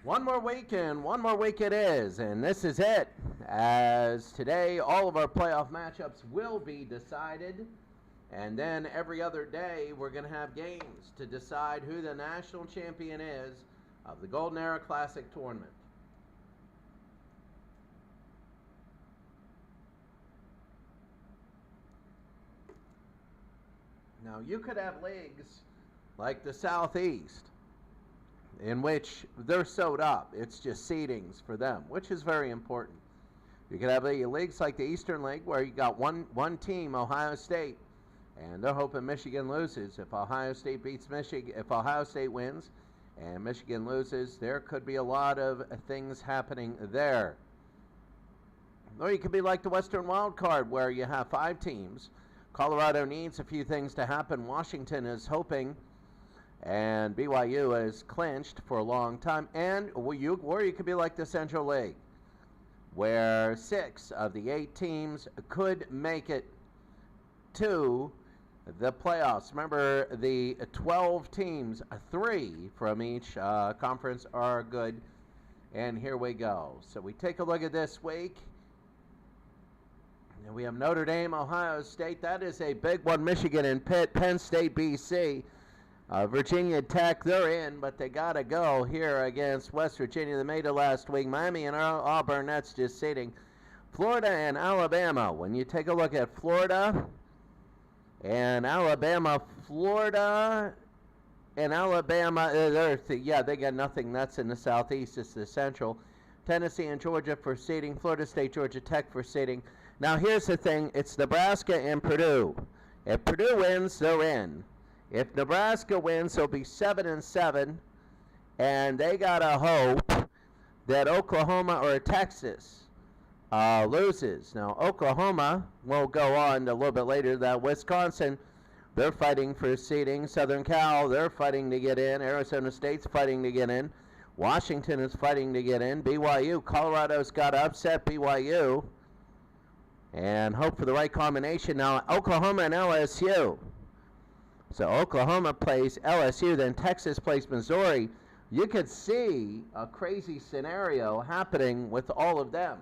One more week and one more week it is, and this is it. As today, all of our playoff matchups will be decided, and then every other day we're going to have games to decide who the national champion is of the Golden Era Classic Tournament. Now, you could have leagues like the Southeast, in which they're sewed up. It's just seedings for them, which is very important. You could have leagues like the Eastern League where you got one team, Ohio State, and they're hoping Michigan loses. If Ohio State beats Michigan, if Ohio State wins and Michigan loses, there could be a lot of things happening there. Or you could be like the Western Wild Card where you have 5 teams. Colorado needs a few things to happen. Washington is hoping, and BYU is clinched for a long time. And or you could be like the Central League, where 6 of the 8 teams could make it to the playoffs. Remember, the 12 teams, 3 from each conference are good. And here we go. So we take a look at this week. And we have Notre Dame, Ohio State. That is a big one. Michigan and Pitt, Penn State, BC. Virginia Tech, they're in, but they got to go here against West Virginia. They made it last week. Miami and Auburn, that's just seeding. Florida and Alabama. When you take a look at Florida and Alabama, they got nothing. That's in the Southeast. It's the Central. Tennessee and Georgia for seeding. Florida State, Georgia Tech for seeding. Now, here's the thing. It's Nebraska and Purdue. If Purdue wins, they're in. If Nebraska wins, they'll be 7-7, and they gotta hope that Oklahoma or Texas loses. Now, Oklahoma will go on a little bit later. That Wisconsin, they're fighting for seeding. Southern Cal, they're fighting to get in. Arizona State's fighting to get in. Washington is fighting to get in. BYU, Colorado's got to upset BYU and hope for the right combination. Now, Oklahoma and LSU. So Oklahoma plays LSU, then Texas plays Missouri. You could see a crazy scenario happening with all of them.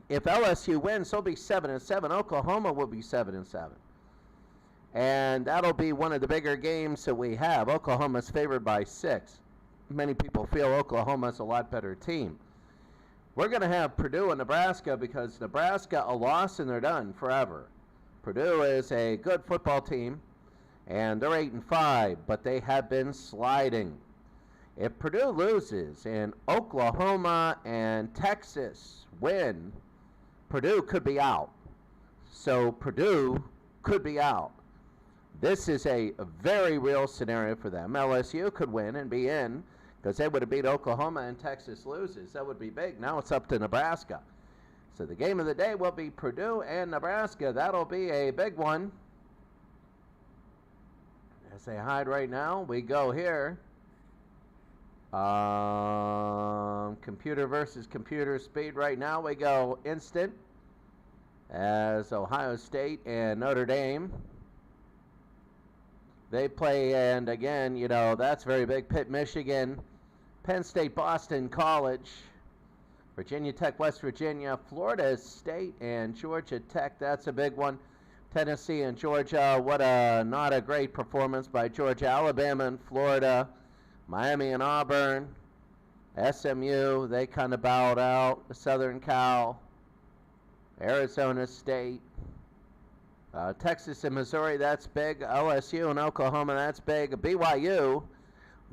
If LSU wins, they'll be 7-7. Oklahoma will be 7-7. And that'll be one of the bigger games that we have. Oklahoma's favored by 6. Many people feel Oklahoma's a lot better team. We're going to have Purdue and Nebraska because Nebraska, a loss and they're done forever. Purdue is a good football team, and they're 8-5, but they have been sliding. If Purdue loses and Oklahoma and Texas win, Purdue could be out. So Purdue could be out. This is a very real scenario for them. LSU could win and be in because they would have beat Oklahoma and Texas loses. That would be big. Now it's up to Nebraska. So the game of the day will be Purdue and Nebraska. That'll be a big one. As they hide right now, we go here. Computer versus computer speed right now. We go instant as Ohio State and Notre Dame. They play, and again, you know, that's very big. Pitt, Michigan, Penn State, Boston College, Virginia Tech, West Virginia, Florida State, and Georgia Tech. That's a big one. Tennessee and Georgia. What a not a great performance by Georgia. Alabama and Florida, Miami and Auburn, SMU. They kind of bowed out. Southern Cal, Arizona State. Texas and Missouri, that's big. LSU and Oklahoma, that's big. BYU,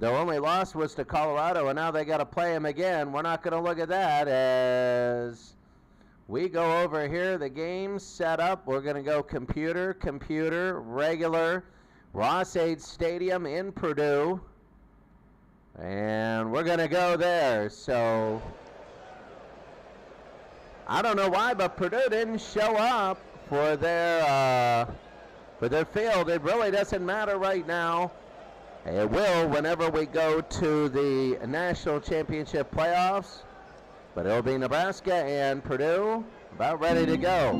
their only loss was to Colorado, and now they got to play them again. We're not going to look at that as we go over here. The game's set up. We're going to go computer, regular, Ross-Ade Stadium in Purdue, and we're going to go there. So I don't know why, but Purdue didn't show up for their field. It really doesn't matter right now. It will whenever we go to the national championship playoffs, but it'll be Nebraska and Purdue about ready to go.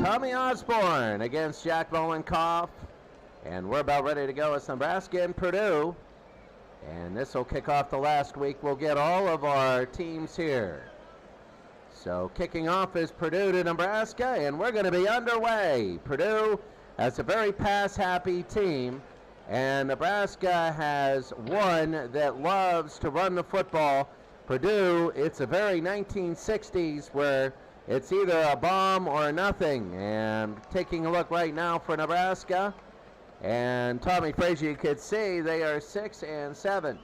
Tommy Osborne against Jack Molenkoff. And we're about ready to go with Nebraska and Purdue. And this will kick off the last week. We'll get all of our teams here. So kicking off is Purdue to Nebraska, and we're going to be underway. Purdue has a very pass-happy team, and Nebraska has one that loves to run the football. Purdue, it's a very 1960s where it's either a bomb or nothing. And taking a look right now for Nebraska, and Tommy Frazier, you could see they are 6-7.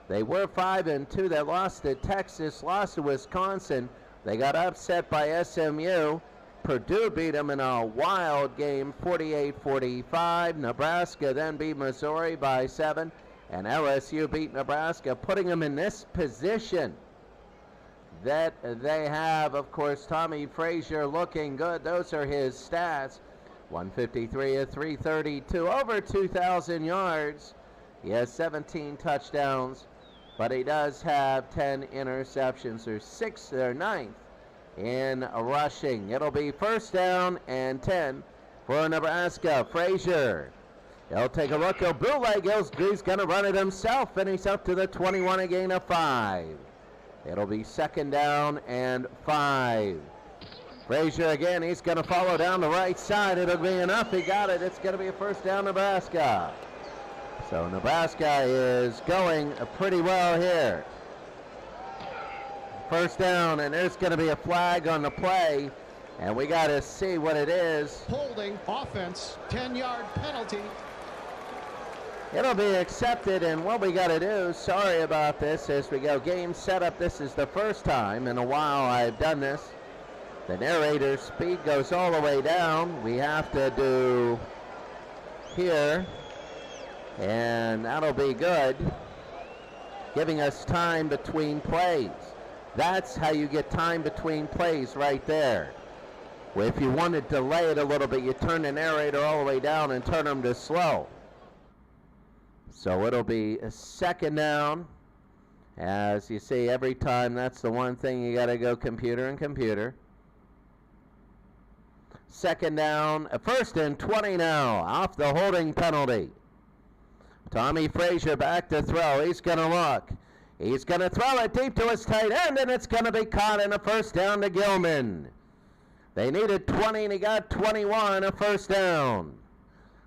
They were 5-2. They lost to Texas, lost to Wisconsin. They got upset by SMU. Purdue beat them in a wild game, 48-45. Nebraska then beat Missouri by 7. And LSU beat Nebraska, putting them in this position that they have. Of course, Tommy Frazier looking good. Those are his stats. 153 at 332, over 2,000 yards. He has 17 touchdowns, but he does have 10 interceptions. They're ninth in rushing. It'll be first down and 10 for Nebraska. Frazier, he'll take a look. He'll bootleg. He's going to run it himself, and he's up to the 21, a gain of 5. It'll be second down and 5. Frazier again, he's going to follow down the right side. It'll be enough. He got it. It's going to be a first down, Nebraska. So Nebraska is going pretty well here. First down, and there's going to be a flag on the play, and we got to see what it is. Holding offense, 10-yard penalty. It'll be accepted, and what we got to do, sorry about this, as we go game setup. This is the first time in a while I've done this. The narrator's speed goes all the way down. We have to do here, and that'll be good, giving us time between plays. That's how you get time between plays right there. If you want to delay it a little bit, you turn the narrator all the way down and turn them to slow. So it'll be a second down. As you see, every time, that's the one thing you got to go computer and computer. Second down, first and 20 now, off the holding penalty. Tommy Frazier back to throw. He's going to look. He's going to throw it deep to his tight end, and it's going to be caught in a first down to Gilman. They needed 20, and he got 21, a first down.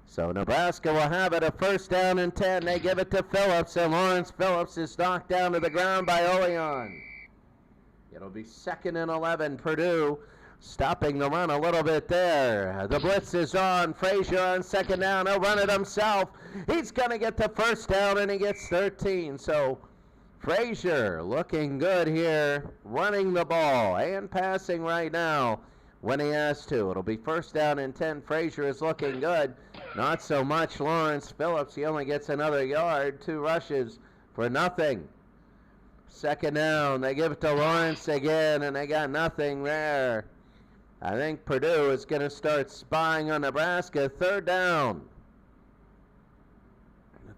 So Nebraska will have it, a first down and 10. They give it to Phillips, and Lawrence Phillips is knocked down to the ground by Oleon. It'll be second and 11. Purdue stopping the run a little bit there. The blitz is on. Frazier on second down. He'll run it himself. He's going to get the first down, and he gets 13. So Frazier looking good here, running the ball and passing right now when he has to. It'll be first down and 10. Frazier is looking good. Not so much Lawrence Phillips. He only gets another yard. 2 rushes for nothing. Second down. They give it to Lawrence again, and they got nothing there. I think Purdue is going to start spying on Nebraska. Third down.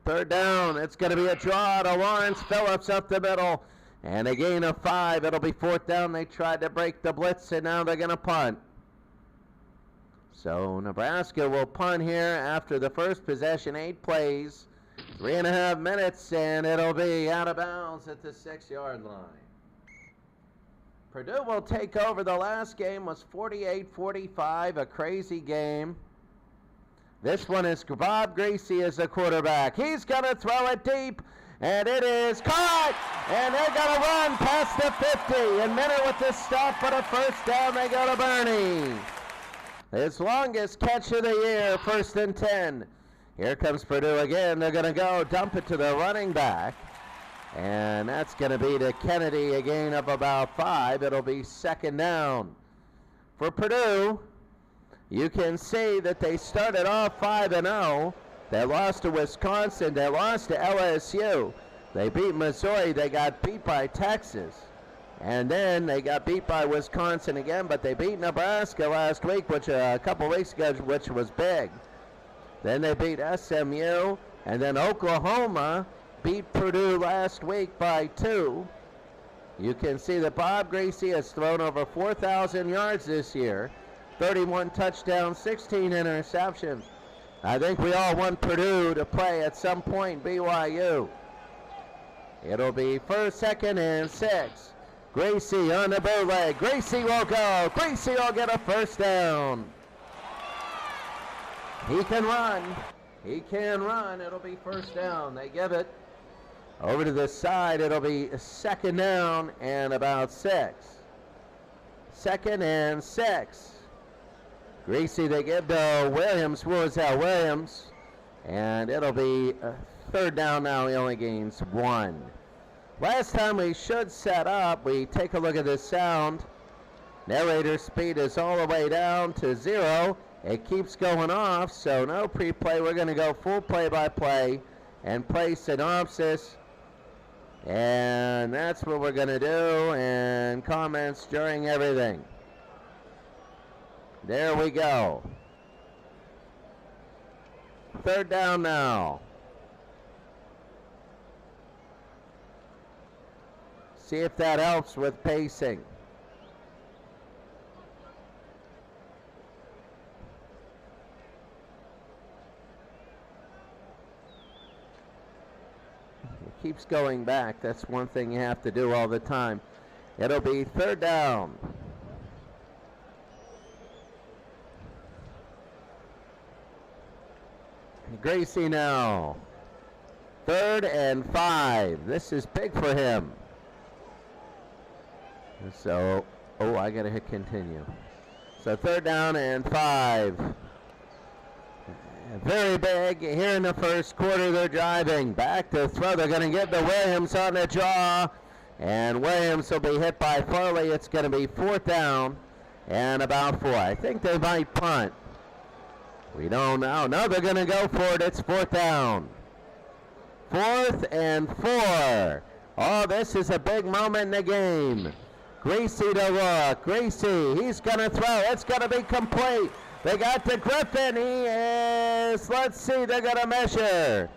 Third down. It's going to be a draw to Lawrence Phillips up the middle. And a gain of 5. It'll be fourth down. They tried to break the blitz, and now they're going to punt. So Nebraska will punt here after the first possession. 8 plays, 3.5 minutes, and it'll be out of bounds at the 6-yard line. Purdue will take over. The last game was 48-45, a crazy game. This one is Bob Greasy as the quarterback. He's going to throw it deep, and it is caught, and they're going to run past the 50. And Minner with the stop, but a first down. They go to Bernie. His longest catch of the year, first and 10. Here comes Purdue again. They're going to go dump it to the running back. And that's going to be to Kennedy, a gain of about 5. It'll be second down. For Purdue, you can see that they started off 5-0. They lost to Wisconsin. They lost to LSU. They beat Missouri. They got beat by Texas. And then they got beat by Wisconsin again, but they beat Nebraska last week, which a couple weeks ago, which was big. Then they beat SMU, and then Oklahoma beat Purdue last week by 2. You can see that Bob Greasy has thrown over 4,000 yards this year, 31 touchdowns, 16 interceptions. I think we all want Purdue to play at some point BYU. It'll be first, second, and 6. Gracie on the bootleg. Gracie will go. Gracie will get a first down. He can run. He can run. It'll be first down. They give it over to the side. It'll be second down and about 6. Second and 6. Gracie, they give to Williams. Williams. And it'll be third down now. He only gains 1. Last time we should set up. We take a look at this sound. Narrator speed is all the way down to 0. It keeps going off, so no pre-play. We're going to go full play-by-play and play synopsis. And that's what we're going to do, and comments during everything. There we go. Third down now. See if that helps with pacing. It keeps going back. That's one thing you have to do all the time. It'll be third down. Gracie now. 3rd and 5. This is big for him. So, I got to hit continue. So 3rd down and 5. Very big here in the first quarter. They're driving back to throw. They're going to get to Williams on the jaw. And Williams will be hit by Farley. It's going to be 4th down and about 4. I think they might punt. We don't know. No, they're going to go for it. It's 4th down. 4th and 4. Oh, this is a big moment in the game. Gracie to look. Gracie, he's going to throw. It's going to be complete. They got to Griffin. He is, let's see, they're going to measure.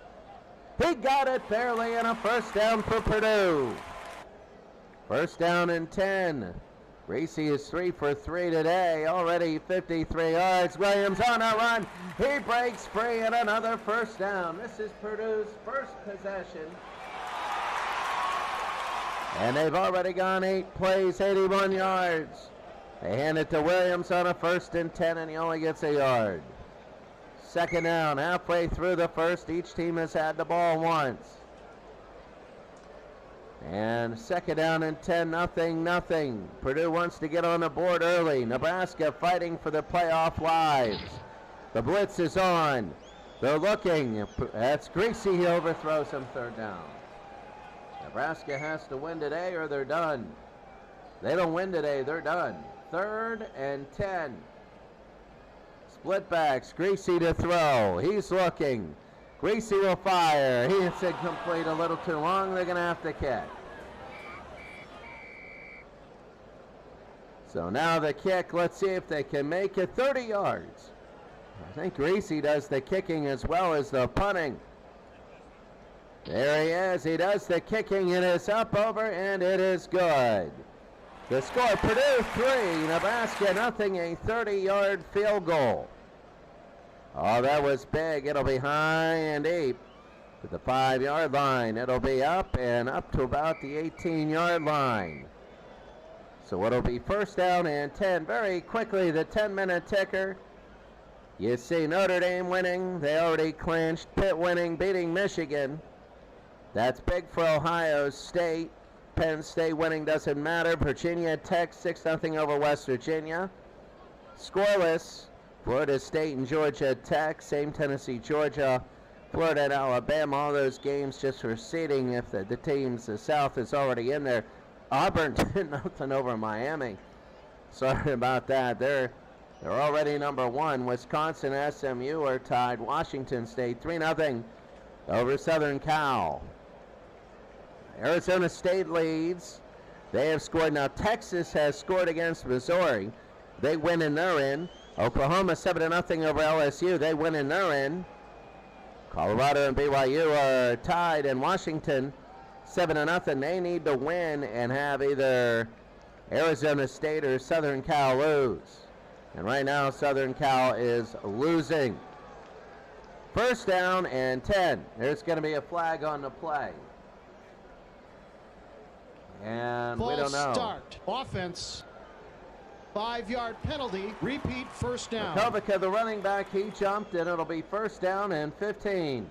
He got it barely, and a first down for Purdue. First down and 10. Gracie is 3 for 3 today, already 53 yards. Williams on a run. He breaks free, and another first down. This is Purdue's first possession. And they've already gone 8 plays, 81 yards. They hand it to Williams on a 1st and 10, and he only gets a yard. Second down, halfway through the first. Each team has had the ball once. And second down and 10, nothing. Purdue wants to get on the board early. Nebraska fighting for the playoff lives. The blitz is on. They're looking. That's Gracie. He overthrows him 3rd down. Nebraska has to win today or they're done. They don't win today, they're done. 3rd and 10. Split backs. Gracie to throw. He's looking. Gracie will fire. He hits it complete a little too long. They're going to have to kick. So now the kick. Let's see if they can make it 30 yards. I think Gracie does the kicking as well as the punting. There he is. He does the kicking. It is up over, and it is good. The score, Purdue 3, Nebraska nothing, a 30-yard field goal. Oh, that was big. It'll be high and deep to the 5-yard line. It'll be up and up to about the 18-yard line. So it'll be first down and 10. Very quickly, the 10-minute ticker. You see Notre Dame winning. They already clinched. Pitt winning, beating Michigan. That's big for Ohio State. Penn State winning doesn't matter. Virginia Tech 6-0 over West Virginia. Scoreless. Florida State and Georgia Tech, same Tennessee, Georgia, Florida and Alabama, all those games just for seeding if the teams, the South is already in there. Auburn did nothing over Miami. Sorry about that. They're already number 1. Wisconsin, SMU are tied. Washington State 3-0 over Southern Cal. Arizona State leads. They have scored. Now Texas has scored against Missouri. They win and they're in. Oklahoma 7-0 over LSU. They win and they're in. Colorado and BYU are tied, and Washington 7-0. They need to win and have either Arizona State or Southern Cal lose. And right now, Southern Cal is losing. First down and 10. There's going to be a flag on the play. And we don't know. Start. Offense. 5-yard penalty. Repeat first down. Kovica, the running back, he jumped, and it'll be first down and 15.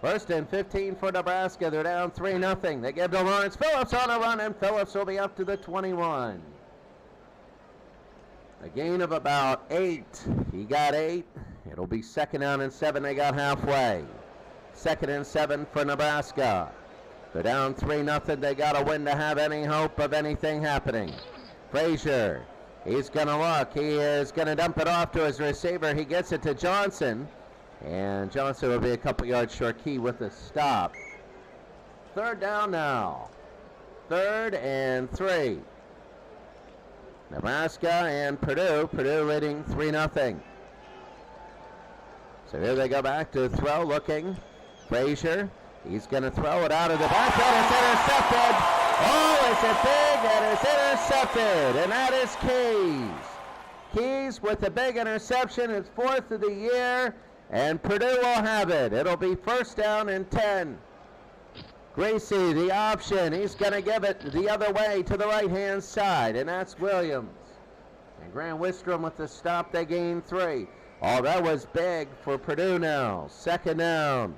First and 15 for Nebraska. They're down 3-0. They give to Lawrence Phillips on a run, and Phillips will be up to the 21. A gain of about 8. He got 8. It'll be second down and 7. They got halfway. Second and 7 for Nebraska. They're down 3-0. They got to win to have any hope of anything happening. Frazier, he's going to look. He is going to dump it off to his receiver. He gets it to Johnson. And Johnson will be a couple yards short. Key with a stop. Third down now. 3rd and 3. Nebraska and Purdue. Purdue leading 3-0. So here they go back to throw, looking. Frazier, he's going to throw it out of the backfield. It's intercepted. Oh, it's a big, and it's intercepted. And that is Keys. Keys with a big interception. It's 4th of the year, and Purdue will have it. It'll be first down and 10. Gracie, the option. He's going to give it the other way to the right-hand side, and that's Williams. And Grant Wistrom with the stop. They gain 3. Oh, that was big for Purdue now. Second down.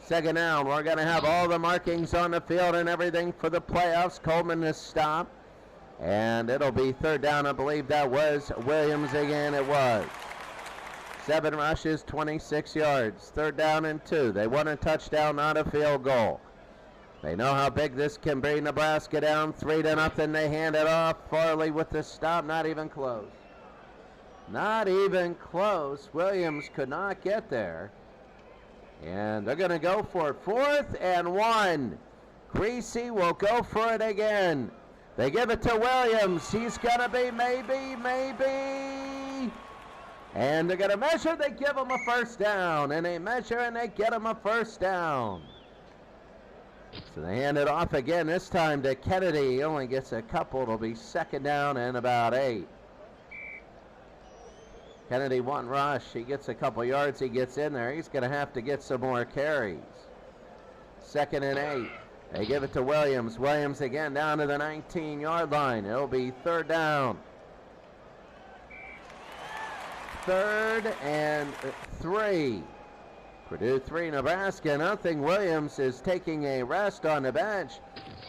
Second down. We're going to have all the markings on the field and everything for the playoffs. Coleman to stop. And it'll be third down. I believe that was Williams again. It was. 7 rushes, 26 yards. Third down and 2. They want a touchdown, not a field goal. They know how big this can be. Nebraska down 3-0. They hand it off. Farley with the stop. Not even close. Not even close. Williams could not get there. And they're going to go for it. 4th and 1. Greasy will go for it again. They give it to Williams. He's going to be maybe. And they're going to measure. They give him a first down. And they measure and they get him a first down. So they hand it off again. This time to Kennedy. He only gets a couple. It'll be second down and about 8. Kennedy one rush. He gets a couple yards. He gets in there. He's going to have to get some more carries. Second and 8. They give it to Williams. Williams again down to the 19-yard line. It'll be third down. 3rd and 3. Purdue 3, Nebraska nothing. Williams is taking a rest on the bench.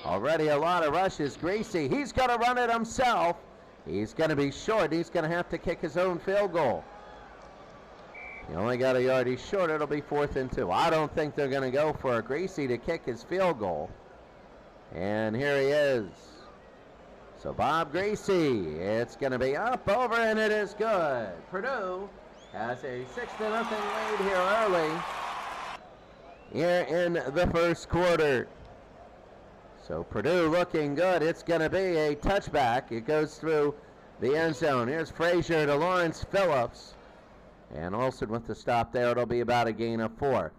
Already a lot of rushes. Greasy, he's going to run it himself. He's going to be short. He's going to have to kick his own field goal. He only got a yard. He's short. It'll be 4th and 2. I don't think they're going to go for a Greasy to kick his field goal. And here he is. So Bob Greasy, it's going to be up, over, and it is good. Purdue has a 6-0 lead here early. Here in the first quarter. So Purdue looking good. It's going to be a touchback. It goes through the end zone. Here's Frazier to Lawrence Phillips. And Olsen with the stop there. It'll be about a gain of 4.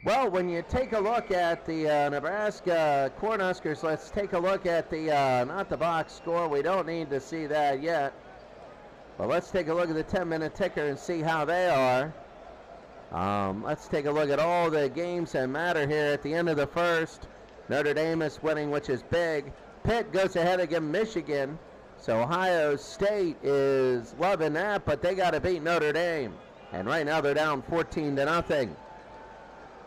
Well, when you take a look at the Nebraska Cornhuskers, let's take a look at the, not the box score. We don't need to see that yet. But let's take a look at the 10-minute ticker and see how they are. Let's take a look at all the games that matter here at the end of the first. Notre Dame is winning, which is big. Pitt goes ahead against Michigan. So Ohio State is loving that, but they got to beat Notre Dame. And right now they're down 14-0.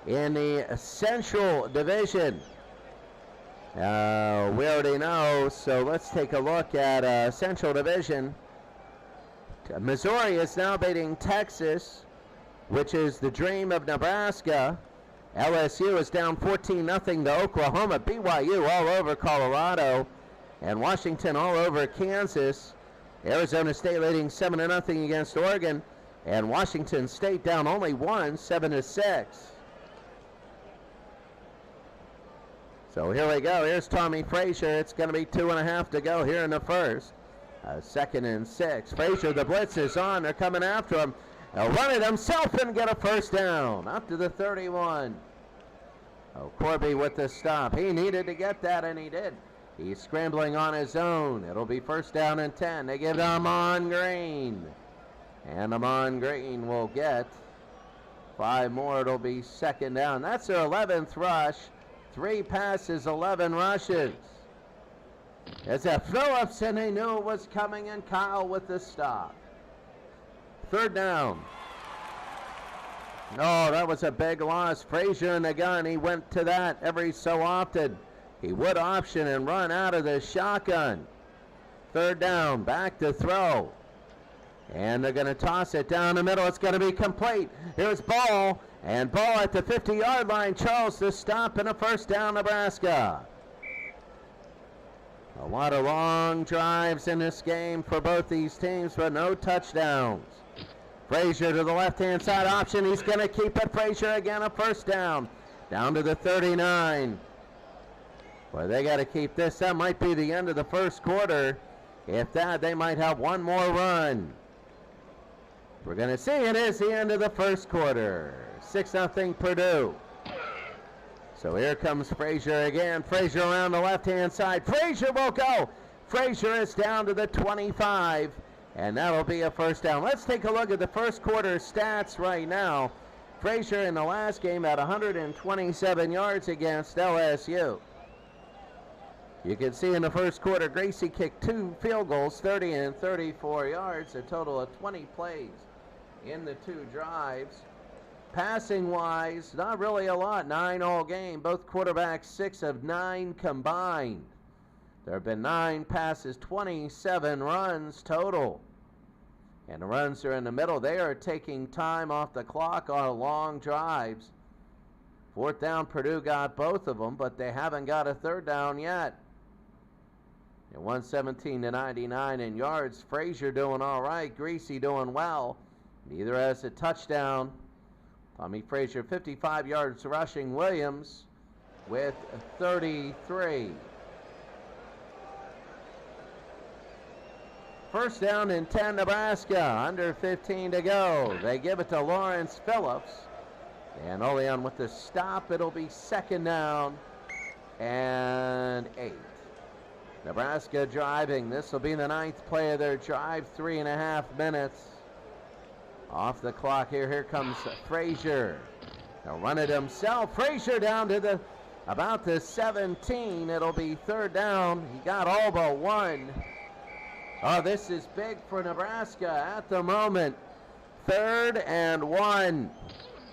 In the Central Division, we already know, so let's take a look at Central Division. Missouri is now beating Texas, which is the dream of Nebraska. LSU is down 14-0 to Oklahoma. BYU all over Colorado. And Washington all over Kansas. Arizona State leading 7-0 against Oregon. And Washington State down only 1, 7-6. So here we go. Here's Tommy Frazier. It's going to be 2.5 to go here in the first. 2nd and 6. Frazier, the blitz is on. They're coming after him. He'll run it himself and get a first down. Up to the 31. Oh, Corby with the stop. He needed to get that, and he did. He's scrambling on his own. It'll be first down and 10. They give to Amon Green. And Amon Green will get 5 more. It'll be second down. That's their 11th rush. 3 passes, 11 rushes. It's a Phillips, and they knew it was coming, and Kyle with the stop. Third down. Oh, that was a big loss. Frazier in the gun. He went to that every so often. He would option and run out of the shotgun. Third down, back to throw. And they're going to toss it down the middle. It's going to be complete. Here's Ball, and Ball at the 50-yard line. Charles to stop, and a first down, Nebraska. A lot of long drives in this game for both these teams, but no touchdowns. Frazier to the left-hand side option. He's going to keep it. Frazier again, a first down. Down to the 39. Well, they got to keep this. That might be the end of the first quarter. If that, they might have one more run. We're going to see it is the end of the first quarter. 6-0 Purdue. So here comes Frazier again. Frazier around the left-hand side. Frazier will go. Frazier is down to the 25, and that'll be a first down. Let's take a look at the first quarter stats right now. Frazier in the last game had 127 yards against LSU. You can see in the first quarter, Gracie kicked 2 field goals, 30 and 34 yards, a total of 20 plays in the 2 drives. Passing-wise, not really a lot, 9 all game. Both quarterbacks, 6 of 9 combined. There have been 9 passes, 27 runs total. And the runs are in the middle. They are taking time off the clock on long drives. Fourth down, Purdue got both of them, but they haven't got a third down yet. 117 to 99 in yards. Frazier doing all right. Greasy doing well. Neither has a touchdown. Tommy Frazier 55 yards rushing. Williams with 33. First down and 10 Nebraska. Under 15 to go. They give it to Lawrence Phillips. And Oleon with the stop. It'll be second down and 8. Nebraska driving. This will be the 9th play of their drive. 3.5 minutes off the clock here. Here comes Frazier. They'll run it himself. Frazier down to about the 17. It'll be third down. He got all but one. Oh, this is big for Nebraska at the moment. 3rd and 1.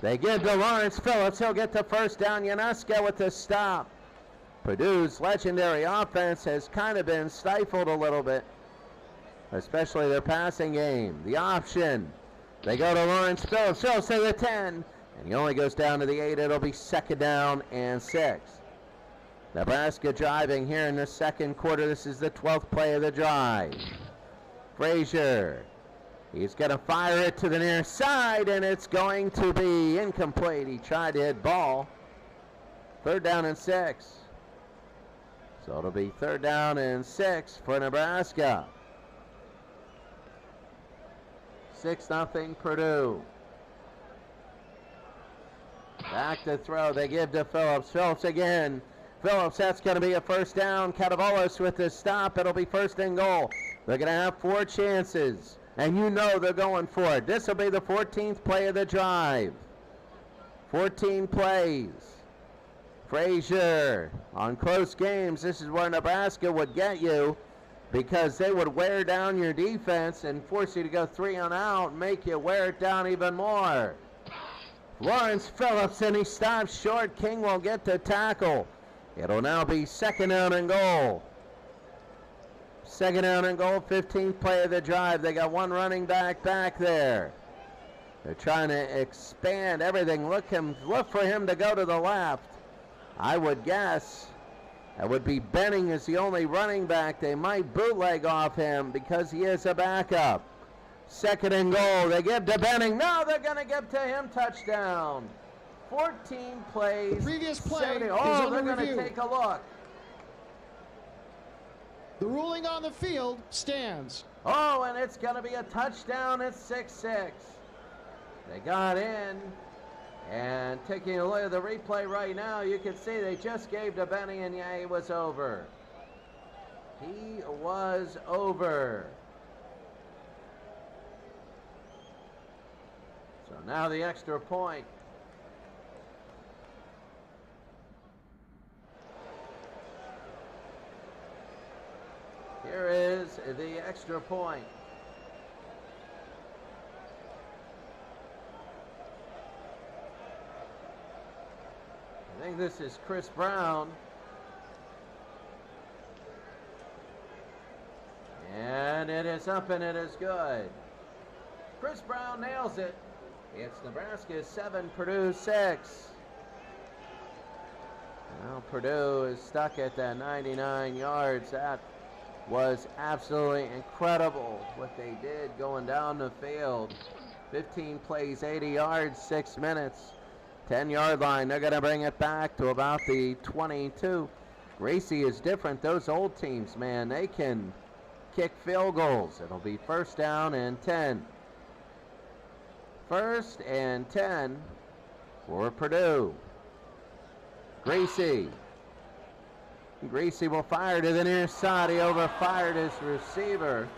They give to Lawrence Phillips. He'll get the first down. Yanuska with the stop. Purdue's legendary offense has kind of been stifled a little bit, especially their passing game. The option. They go to Lawrence Phillips. Phillips to the 10, and he only goes down to the 8. It'll be second down and 6. Nebraska driving here in the second quarter. This is the 12th play of the drive. Frazier. He's going to fire it to the near side, and it's going to be incomplete. He tried to hit ball. Third down and 6. So it'll be third down and 6 for Nebraska. 6-0 Purdue. Back to throw. They give to Phillips. Phillips again. Phillips, that's going to be a first down. Catavolis with the stop. It'll be first and goal. They're going to have 4 chances. And you know they're going for it. This will be the 14th play of the drive. 14 plays. Frazier, on close games, this is where Nebraska would get you, because they would wear down your defense and force you to go 3 on out, make you wear it down even more. Lawrence Phillips, and he stops short. King will get the tackle. It'll now be second down and goal. Second down and goal, 15th play of the drive. They got 1 running back there. They're trying to expand everything. Look for him to go to the left. I would guess that would be Benning as the only running back. They might bootleg off him because he is a backup. Second and goal. They give to Benning. No, they're going to give to him. Touchdown. 14 plays. The previous play 70. is Oh, they're under going to review. take a look. The ruling on the field stands. Oh, and it's going to be a touchdown at 6-6. They got in. And taking a look at the replay right now, you can see they just gave to Benny, and yeah, he was over. He was over. So now the extra point. Here is the extra point. I think this is Chris Brown. And it is up and it is good. Chris Brown nails it. It's Nebraska 7, Purdue 6. Now Purdue is stuck at that 99 yards. That was absolutely incredible what they did going down the field. 15 plays, 80 yards, 6 minutes. 10-yard line. They're going to bring it back to about the 22. Gracie is different. Those old teams, man, they can kick field goals. It'll be first down and 10. First and 10 for Purdue. Gracie. Gracie will fire to the near side. He overfired his receiver.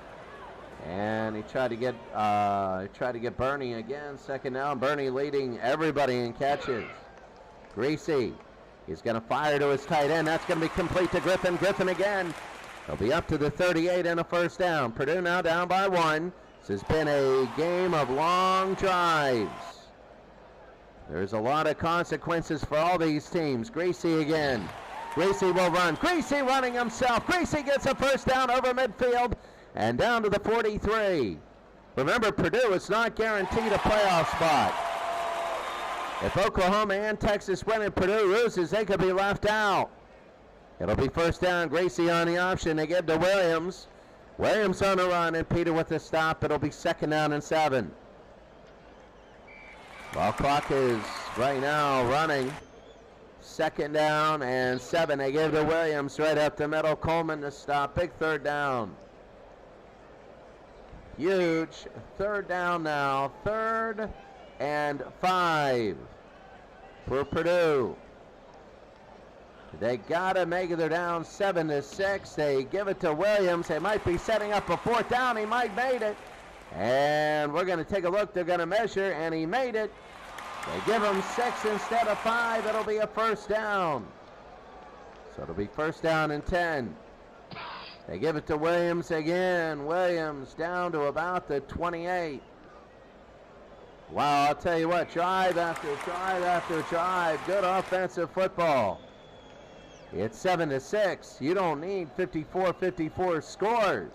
And he tried to get Bernie again. Second down. Bernie leading everybody in catches. Gracie. He's going to fire to his tight end. That's going to be complete to Griffin. Griffin again. He'll be up to the 38 and a first down. Purdue now down by 1. This has been a game of long drives. There's a lot of consequences for all these teams. Gracie again. Gracie will run. Gracie running himself. Gracie gets a first down over midfield and down to the 43. Remember, Purdue is not guaranteed a playoff spot. If Oklahoma and Texas win and Purdue loses, they could be left out. It'll be first down. Gracie on the option. They give to Williams. Williams on the run and Peter with the stop. It'll be second down and 7. Well, clock is right now running. Second down and 7. They give to Williams right up the middle. Coleman to stop. Big third down. Huge third down now. 3rd and 5 for Purdue. They got to make it. They're down 7-6. They give it to Williams. They might be setting up a 4th down. He might made it. And we're going to take a look. They're going to measure, and he made it. They give him 6 instead of 5. It'll be a first down. So it'll be first down and 10. They give it to Williams again. Williams down to about the 28. Wow, I'll tell you what, drive after drive after drive. Good offensive football. It's 7-6. You don't need 54-54 scores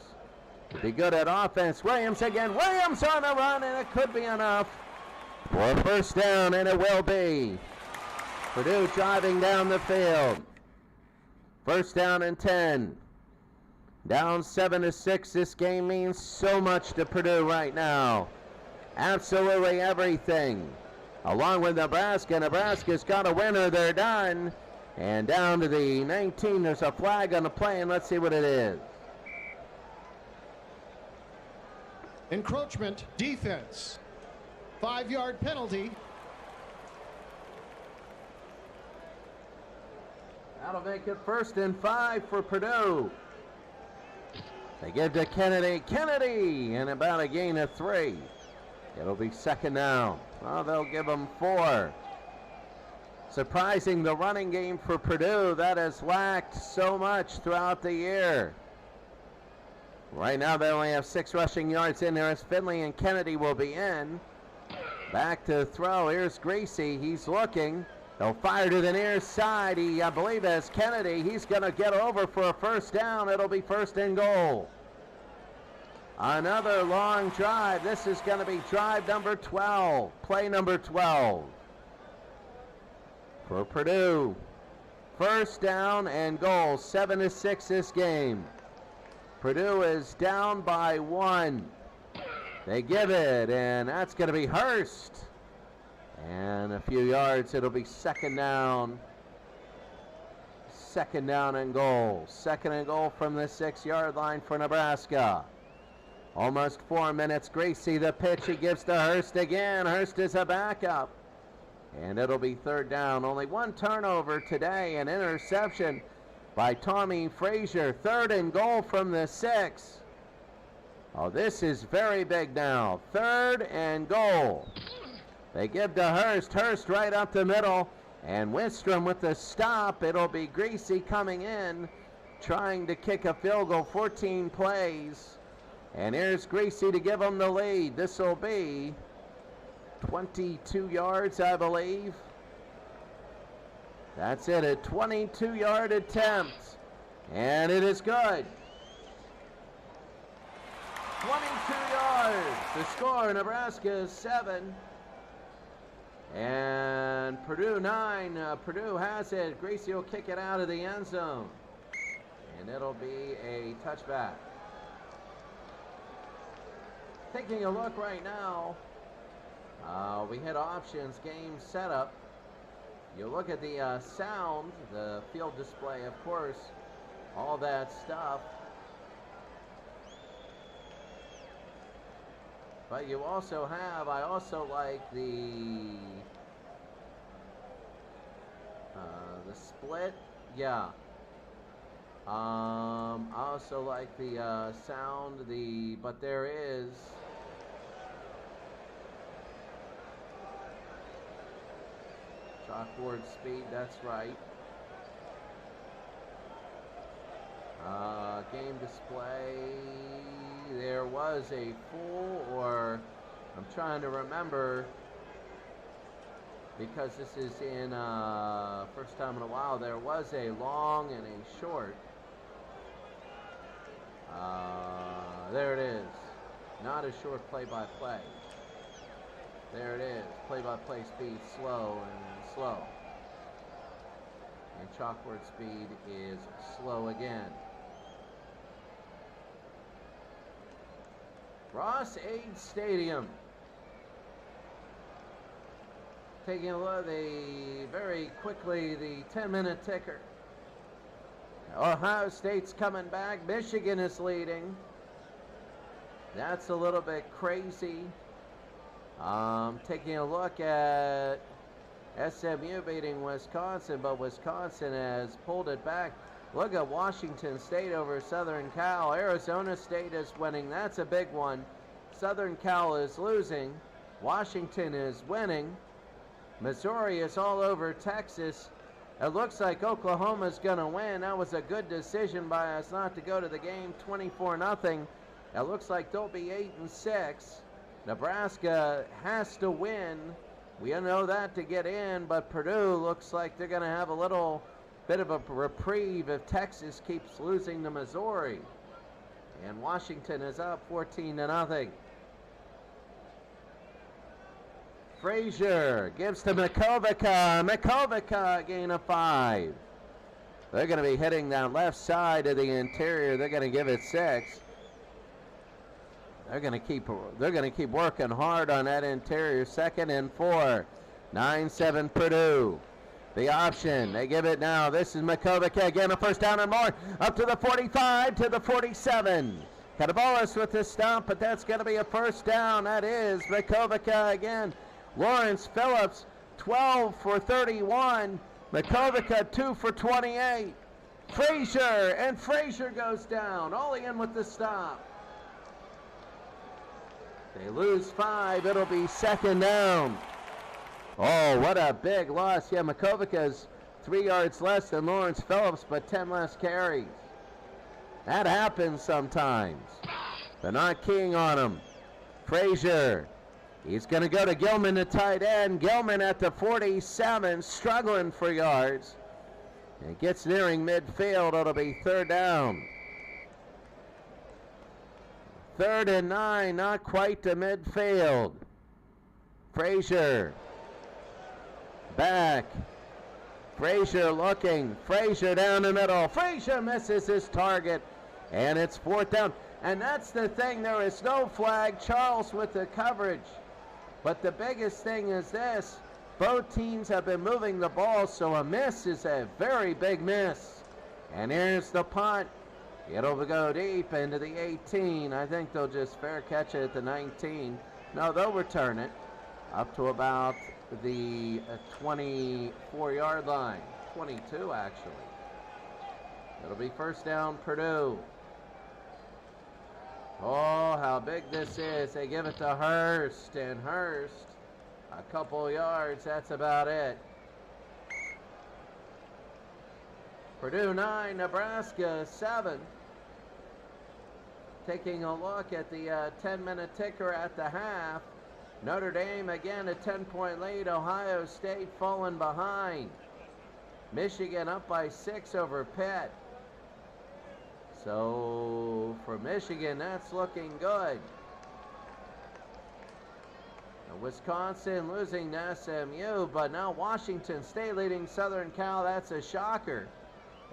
to be good at offense. Williams again. Williams on the run, and it could be enough for a first down, and it will be. Purdue driving down the field. First down and 10. Down 7-6. This game means so much to Purdue right now. Absolutely everything. Along with Nebraska. Nebraska's got a winner. They're done. And down to the 19, there's a flag on the play, and let's see what it is. Encroachment defense. 5-yard penalty. That'll make it first and 5 for Purdue. They give to Kennedy. Kennedy, and about a gain of 3. It'll be second down. Well, they'll give them 4. Surprising the running game for Purdue. That has lacked so much throughout the year. Right now they only have 6 rushing yards in there as Finley and Kennedy will be in. Back to throw. Here's Gracie. He's looking. They'll fire to the near side. I believe that's Kennedy. He's going to get over for a first down. It'll be first and goal. Another long drive. This is going to be drive number 12. Play number 12. For Purdue, first down and goal, 7-6 this game. Purdue is down by 1. They give it, and that's going to be Hurst. And a few yards, it'll be second down. Second down and goal. Second and goal from the 6-yard line for Nebraska. Almost 4 minutes. Gracie the pitch. He gives to Hurst again. Hurst is a backup. And it'll be third down. Only 1 turnover today, an interception by Tommy Frazier. 3rd and goal from the 6. Oh, this is very big now. 3rd and goal. They give to Hurst. Hurst right up the middle. And Winstrom with the stop. It'll be Greasy coming in, trying to kick a field goal. 14 plays. And here's Greasy to give them the lead. This will be 22 yards, I believe. That's it, a 22-yard attempt. And it is good. 22 yards. The score, Nebraska 7. And Purdue 9. Purdue has it. Greasy will kick it out of the end zone. And it'll be a touchback. Taking a look right now. We hit options, game setup. You look at the sound, the field display, of course, all that stuff. But you also have, I also like the split, yeah. I also like the sound, but there is chalkboard speed, that's right. Game display, there was a full, or I'm trying to remember, because this is in first time in a while, there was a long and a short. There it is. Not a short play-by-play. There it is. Play-by-play speed slow and slow. And chalkboard speed is slow again. Ross-Ade Stadium. Taking a look at very quickly the 10-minute ticker. Ohio State's coming back. Michigan is leading. That's a little bit crazy. Taking a look at SMU beating Wisconsin, but Wisconsin has pulled it back. Look at Washington State over Southern Cal. Arizona State is winning. That's a big one. Southern Cal is losing. Washington is winning. Missouri is all over Texas. It looks like Oklahoma's going to win. That was a good decision by us not to go to the game, 24-0. It looks like they'll be 8-6. Nebraska has to win. We know that to get in, but Purdue looks like they're going to have a little bit of a reprieve if Texas keeps losing to Missouri. And Washington is up 14-0. Frazier gives to Makovica. Makovica, gain of 5. They're going to be hitting that left side of the interior. They're going to give it 6. They're going to keep working hard on that interior. 2nd and 4. 9-7 Purdue. The option. They give it now. This is Makovica again. A first down and more. Up to the 45, to the 47. Katabolis with the stop, but that's going to be a first down. That is Makovica again. Lawrence Phillips, 12 for 31. Makovica, 2 for 28. Frazier, and Frazier goes down. Ollie in with the stop. They lose 5. It'll be 2nd down. Oh, what a big loss. Yeah, Makovica's 3 yards less than Lawrence Phillips, but 10 less carries. That happens sometimes. They're not keying on him. Frazier. He's going to go to Gilman, the tight end. Gilman at the 47, struggling for yards. It gets nearing midfield. It'll be 3rd down. 3rd and 9, not quite to midfield. Frazier. Back. Frazier looking. Frazier down the middle. Frazier misses his target. And it's 4th down. And that's the thing. There is no flag. Charles with the coverage. But the biggest thing is this. Both teams have been moving the ball, so a miss is a very big miss. And here's the punt. It'll go deep into the 18. I think they'll just fair catch it at the 19. No, they'll return it up to about the 24-yard line. 22, actually. It'll be first down, Purdue. Oh, how big this is. They give it to Hurst, and Hurst, a couple yards, that's about it. Purdue 9, Nebraska 7. Taking a look at the 10-minute ticker at the half. Notre Dame again a 10-point lead. Ohio State falling behind. Michigan up by 6 over Pitt. So for Michigan, that's looking good. Now, Wisconsin losing to SMU, but now Washington State leading Southern Cal. That's a shocker.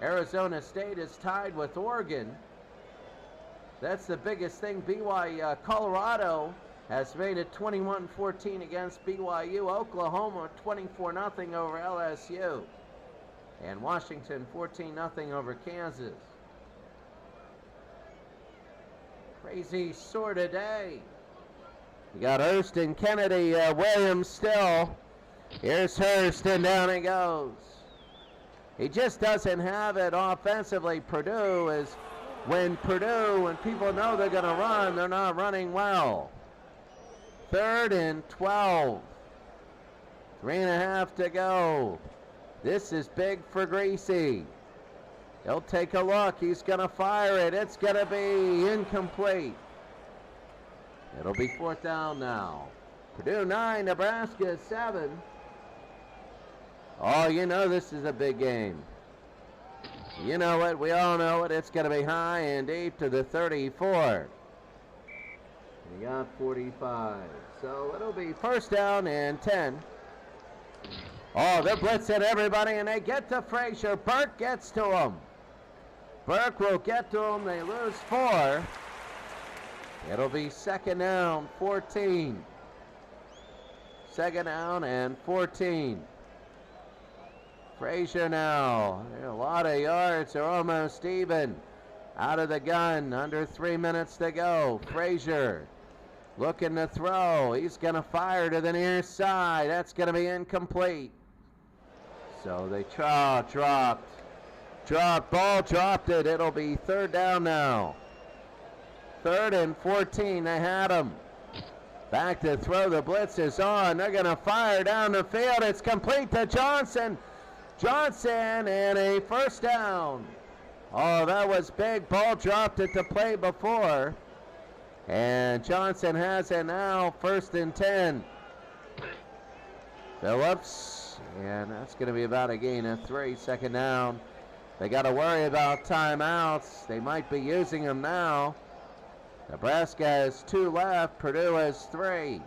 Arizona State is tied with Oregon. That's the biggest thing. Colorado has made it 21-14 against BYU. Oklahoma 24-0 over LSU. And Washington 14-0 over Kansas. Crazy sort of day. You got Hurst and Kennedy, Williams still. Here's Hurst, and down he goes. He just doesn't have it offensively. Purdue is, when people know they're going to run, they're not running well. 3rd and 12. 3.5 to go. This is big for Greasy. He'll take a look. He's going to fire it. It's going to be incomplete. It'll be 4th down now. Purdue 9, Nebraska 7. Oh, you know this is a big game. You know it. We all know it. It's going to be high and deep to the 34. You got 45. So it'll be first down and 10. Oh, they're blitzing everybody, and they get to Frazier. Burke gets to him. Burke will get to him. They lose 4. It'll be 2nd down, 14. 2nd down and 14. Frazier now. A lot of yards. They're almost even. Out of the gun. Under 3 minutes to go. Frazier looking to throw. He's going to fire to the near side. That's going to be incomplete. So they dropped. Ball dropped it. It'll be 3rd down now. 3rd and 14. They had him. Back to throw. The blitz is on. They're going to fire down the field. It's complete to Johnson. And a first down. Oh, that was big. Ball dropped at the play before. And Johnson has it now. 1st and 10. Phillips. And that's going to be about a gain of 3. 2nd down. They got to worry about timeouts. They might be using them now. Nebraska has 2 left. Purdue has 3.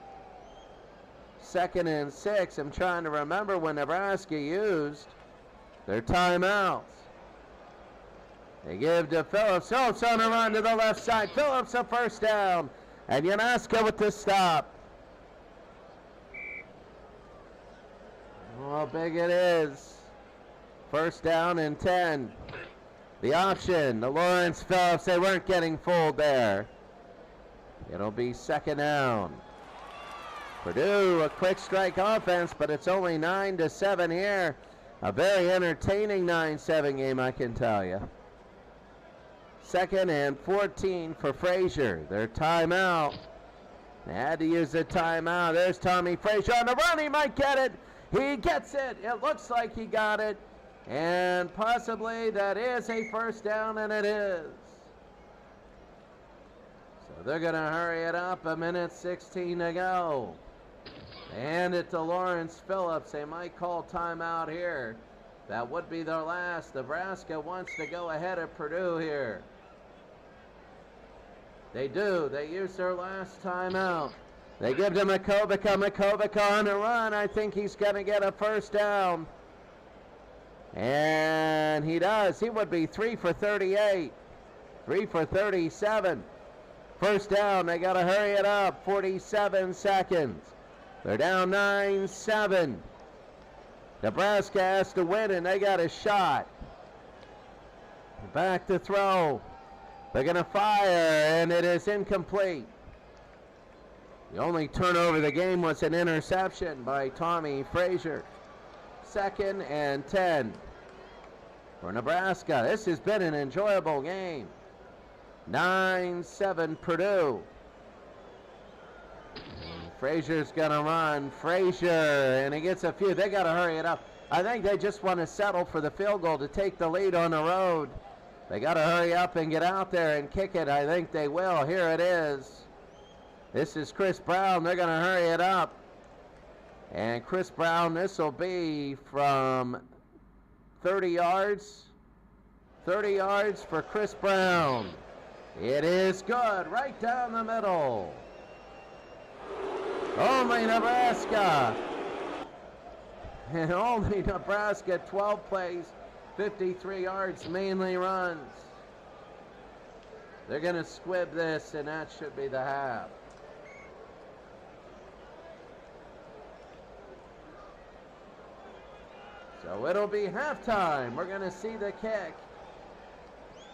2nd and 6. I'm trying to remember when Nebraska used their timeouts. They give to Phillips. Phillips on a run to the left side. Phillips a first down. And Yanaska with the stop. Oh, how big it is. 1st down and 10. The option, the Lawrence Phillips, they weren't getting fooled there. It'll be 2nd down. Purdue, a quick strike offense, but it's only 9-7 here. A very entertaining 9-7 game, I can tell you. 2nd and 14 for Frazier. Their timeout. They had to use the timeout. There's Tommy Frazier on the run. He might get it. He gets it. It looks like he got it. And possibly that is a first down, and it is. So they're going to hurry it up. 1:16 to go. They hand it to Lawrence Phillips. They might call timeout here. That would be their last. Nebraska wants to go ahead of Purdue here. They do. They use their last timeout. They give to Makovica on the run. I think he's going to get a first down. And he does. He would be 3 for 38. 3 for 37. First down. They got to hurry it up. 47 seconds. They're down 9-7. Nebraska has to win, and they got a shot. Back to throw. They're going to fire, and it is incomplete. The only turnover of the game was an interception by Tommy Frazier. 2nd and 10. for Nebraska. This has been an enjoyable game. 9-7 Purdue. Frazier's going to run. Frazier, and he gets a few. They got to hurry it up. I think they just want to settle for the field goal to take the lead on the road. They got to hurry up and get out there and kick it. I think they will. Here it is. This is Chris Brown. They're going to hurry it up. And Chris Brown, this will be from 30 yards. 30 yards for Chris Brown. It is good. Right down the middle. Only Nebraska. And only Nebraska, 12 plays, 53 yards, mainly runs. They're going to squib this, and that should be the half. So it'll be halftime. We're going to see the kick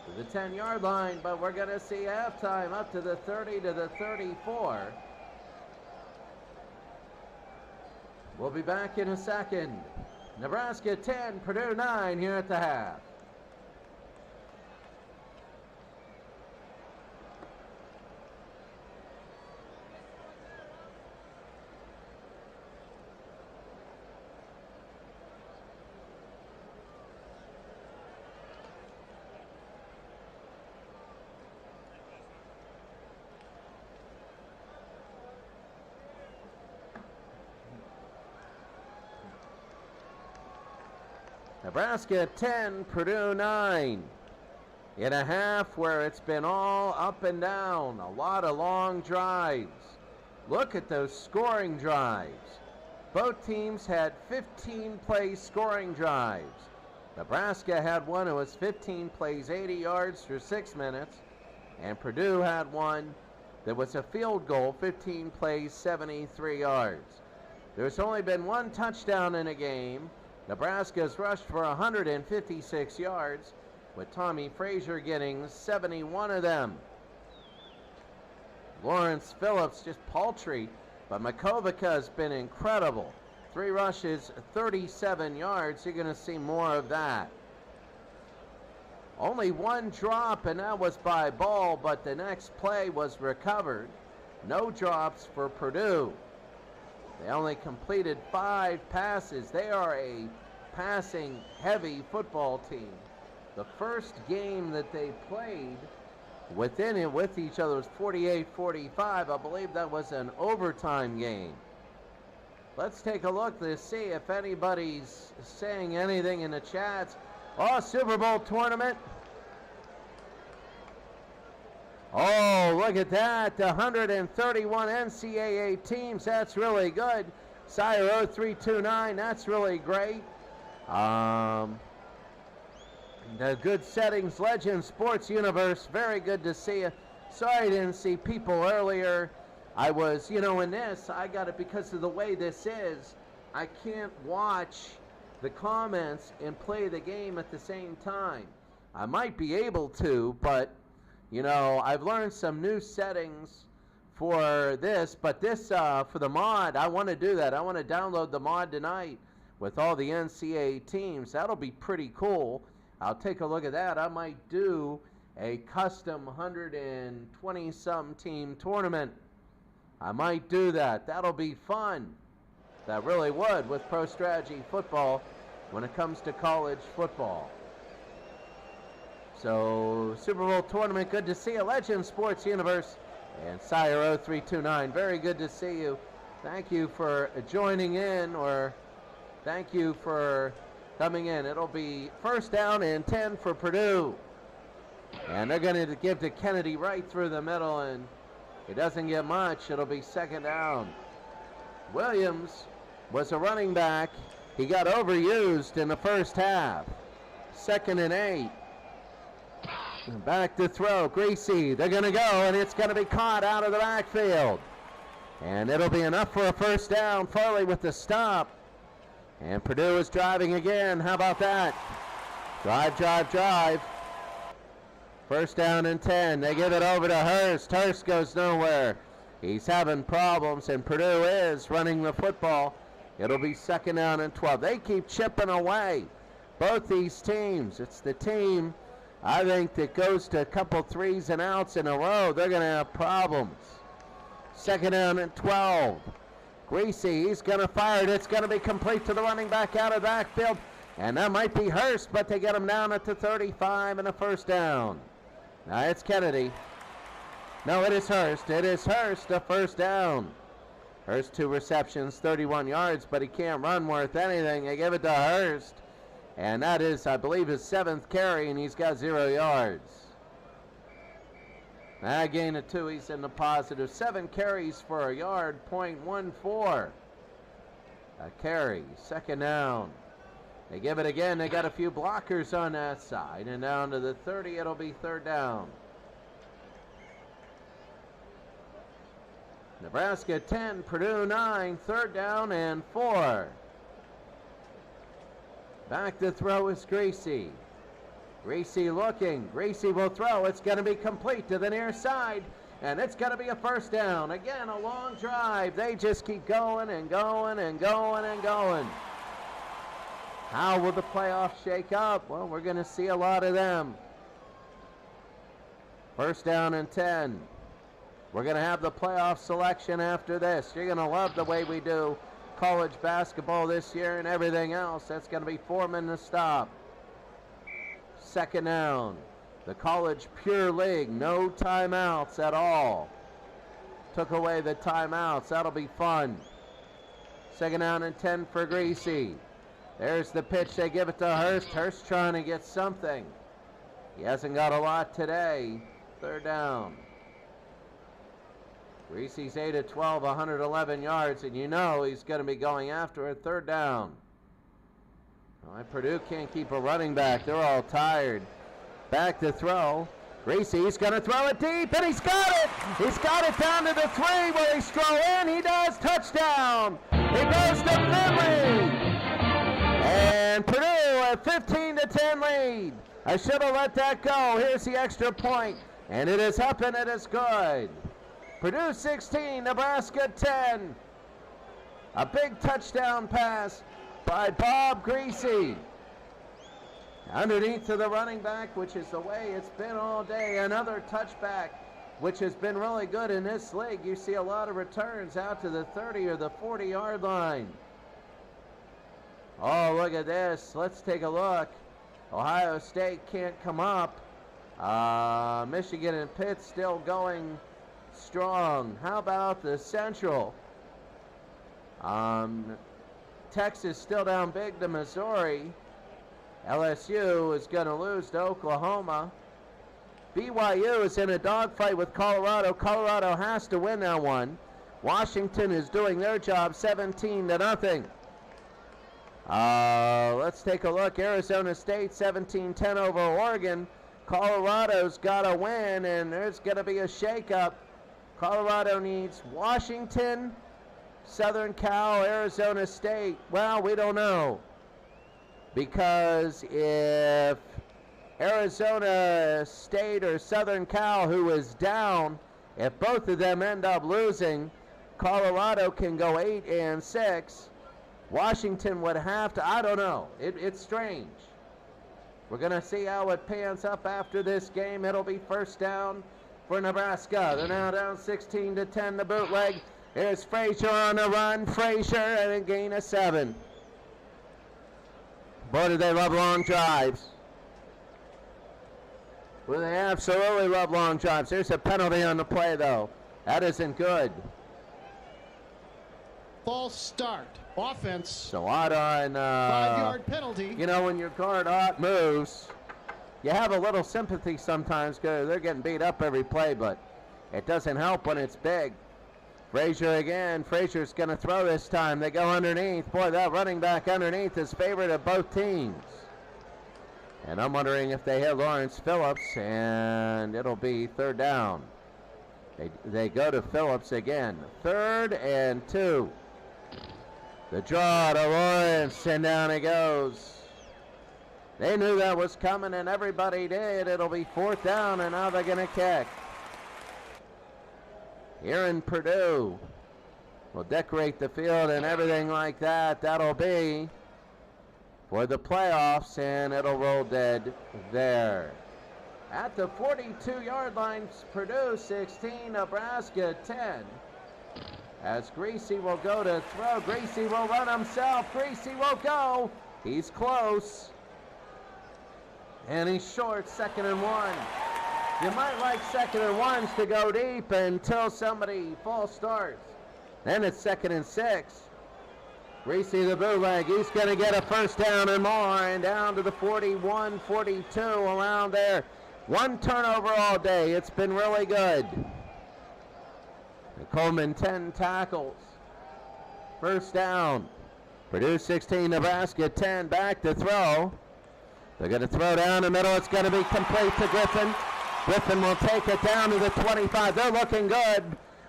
to the 10-yard line, but we're going to see halftime up to the 30 to the 34. We'll be back in a second. Nebraska 10, Purdue 9 here at the half. Nebraska 10, Purdue 9. In a half where it's been all up and down. A lot of long drives. Look at those scoring drives. Both teams had 15-play scoring drives. Nebraska had one that was 15 plays, 80 yards for 6 minutes. And Purdue had one that was a field goal, 15 plays, 73 yards. There's only been one touchdown in a game. Nebraska's rushed for 156 yards, with Tommy Frazier getting 71 of them. Lawrence Phillips just paltry, but Makovica's been incredible. 3 rushes, 37 yards. You're going to see more of that. Only one drop, and that was by Ball, but the next play was recovered. No drops for Purdue. They only completed 5 passes. They are a passing-heavy football team. The first game that they played with each other was 48-45. I believe that was an overtime game. Let's take a look to see if anybody's saying anything in the chats. Oh, Super Bowl tournament. Oh, look at that. The 131 NCAA teams. That's really good. Sire 0329. That's really great. The Good Settings Legend Sports Universe. Very good to see you. Sorry I didn't see people earlier. I was, in this, I got it because of the way this is. I can't watch the comments and play the game at the same time. I might be able to, but I've learned some new settings for this, but this, for the mod, I want to do that. I want to download the mod tonight with all the NCAA teams. That'll be pretty cool. I'll take a look at that. I might do a custom 120-some team tournament. I might do that. That'll be fun. That really would with Pro Strategy Football when it comes to college football. So, Super Bowl tournament, good to see you. Legend Sports Universe and Sire 0329, very good to see you. Thank you for joining in, or thank you for coming in. It'll be first down and 10 for Purdue. And they're going to give to Kennedy right through the middle, and it doesn't get much. It'll be second down. Williams was a running back. He got overused in the first half. 2nd and 8. Back to throw. Greasy. They're going to go, and it's going to be caught out of the backfield. And it'll be enough for a first down. Farley with the stop. And Purdue is driving again. How about that? Drive. First down and 10. They give it over to Hurst. Hurst goes nowhere. He's having problems, and Purdue is running the football. It'll be second down and 12. They keep chipping away. both these teams. It's the team, I think, that goes to a couple 3s and outs in a row. They're going to have problems. Second down and 12. Greasy, he's going to fire it. It's going to be complete to the running back out of the backfield. And that might be Hurst, but they get him down at the 35 and a first down. Now it's Kennedy. No, it is Hurst. It is Hurst, a first down. Hurst 2 receptions, 31 yards, but he can't run worth anything. They give it to Hurst. And that is, I believe, his 7th carry, and he's got 0 yards. Now a gain of 2, he's in the positive. 7 carries for a yard, .14. A carry, second down. They give it again. They got a few blockers on that side. And down to the 30, it'll be third down. Nebraska 10, Purdue 9, third down and 4. Back to throw is Greasy. Greasy looking. Greasy will throw. It's going to be complete to the near side. And it's going to be a first down. Again, a long drive. They just keep going and going and going and going. How will the playoffs shake up? Well, we're going to see a lot of them. First down and 10. We're going to have the playoff selection after this. You're going to love the way we do college basketball this year and everything else. That's going to be Foreman to stop. Second down. The college pure league. No timeouts at all. Took away the timeouts. That'll be fun. Second down and 10 for Greasy. There's the pitch. They give it to Hurst. Hurst trying to get something. He hasn't got a lot today. Third down. Greasy's 8 of 12, 111 yards, and you know he's going to be going after it. Third down. Well, Purdue can't keep a running back. They're all tired. Back to throw. Greasy, he's going to throw it deep, and he's got it! He's got it down to the 3 where he's thrown in. He does. Touchdown! It goes to Finley! And Purdue a 15-10 lead. I should have let that go. Here's the extra point, and it is up and it is good. Purdue 16, Nebraska 10. A big touchdown pass by Bob Greasy. Underneath to the running back, which is the way it's been all day. Another touchback, which has been really good in this league. You see a lot of returns out to the 30 or the 40-yard line. Oh, look at this. Let's take a look. Ohio State can't come up. Michigan and Pitt still going strong. How about the Central? Texas still down big to Missouri. LSU is going to lose to Oklahoma. BYU is in a dogfight with Colorado. Colorado has to win that one. Washington is doing their job 17-0. Let's take a look. Arizona State 17-10 over Oregon. Colorado's got to win, and there's going to be a shakeup. Colorado needs Washington, Southern Cal, Arizona State. Well, we don't know. Because if Arizona State or Southern Cal, who is down, if both of them end up losing, Colorado can go 8-6. Washington would have to, I don't know. It's strange. We're going to see how it pans up after this game. It'll be first down for Nebraska. They're now down 16-10, the bootleg. Here's Frazier on the run. Frazier and a gain of 7. Boy, do they love long drives. Well, they absolutely love long drives. There's a penalty on the play, though. That isn't good. False start. Offense. So Otto and 5-yard penalty. You know, when your guard moves, you have a little sympathy sometimes because they're getting beat up every play, but it doesn't help when it's big. Frazier again. Frazier's going to throw this time. They go underneath. Boy, that running back underneath is favorite of both teams. And I'm wondering if they hit Lawrence Phillips, and it'll be third down. They go to Phillips again. 3rd and 2. The draw to Lawrence, and down he goes. They knew that was coming, and everybody did. It'll be 4th down, and now they're going to kick. Here in Purdue, we'll decorate the field and everything like that. That'll be for the playoffs, and it'll roll dead there. At the 42-yard line, Purdue 16, Nebraska 10. As Greasy will go to throw. Greasy will run himself. Greasy will go. He's close. And he's short, 2nd and 1. You might like 2nd and 1s to go deep until somebody false starts. Then it's 2nd and 6. Greasy the bootleg. He's going to get a first down and more, and down to the 41, 42, around there. 1 turnover all day. It's been really good. Coleman 10 tackles. First down. Purdue 16, Nebraska 10. Back to throw. They're going to throw down the middle. It's going to be complete to Griffin. Griffin will take it down to the 25. They're looking good.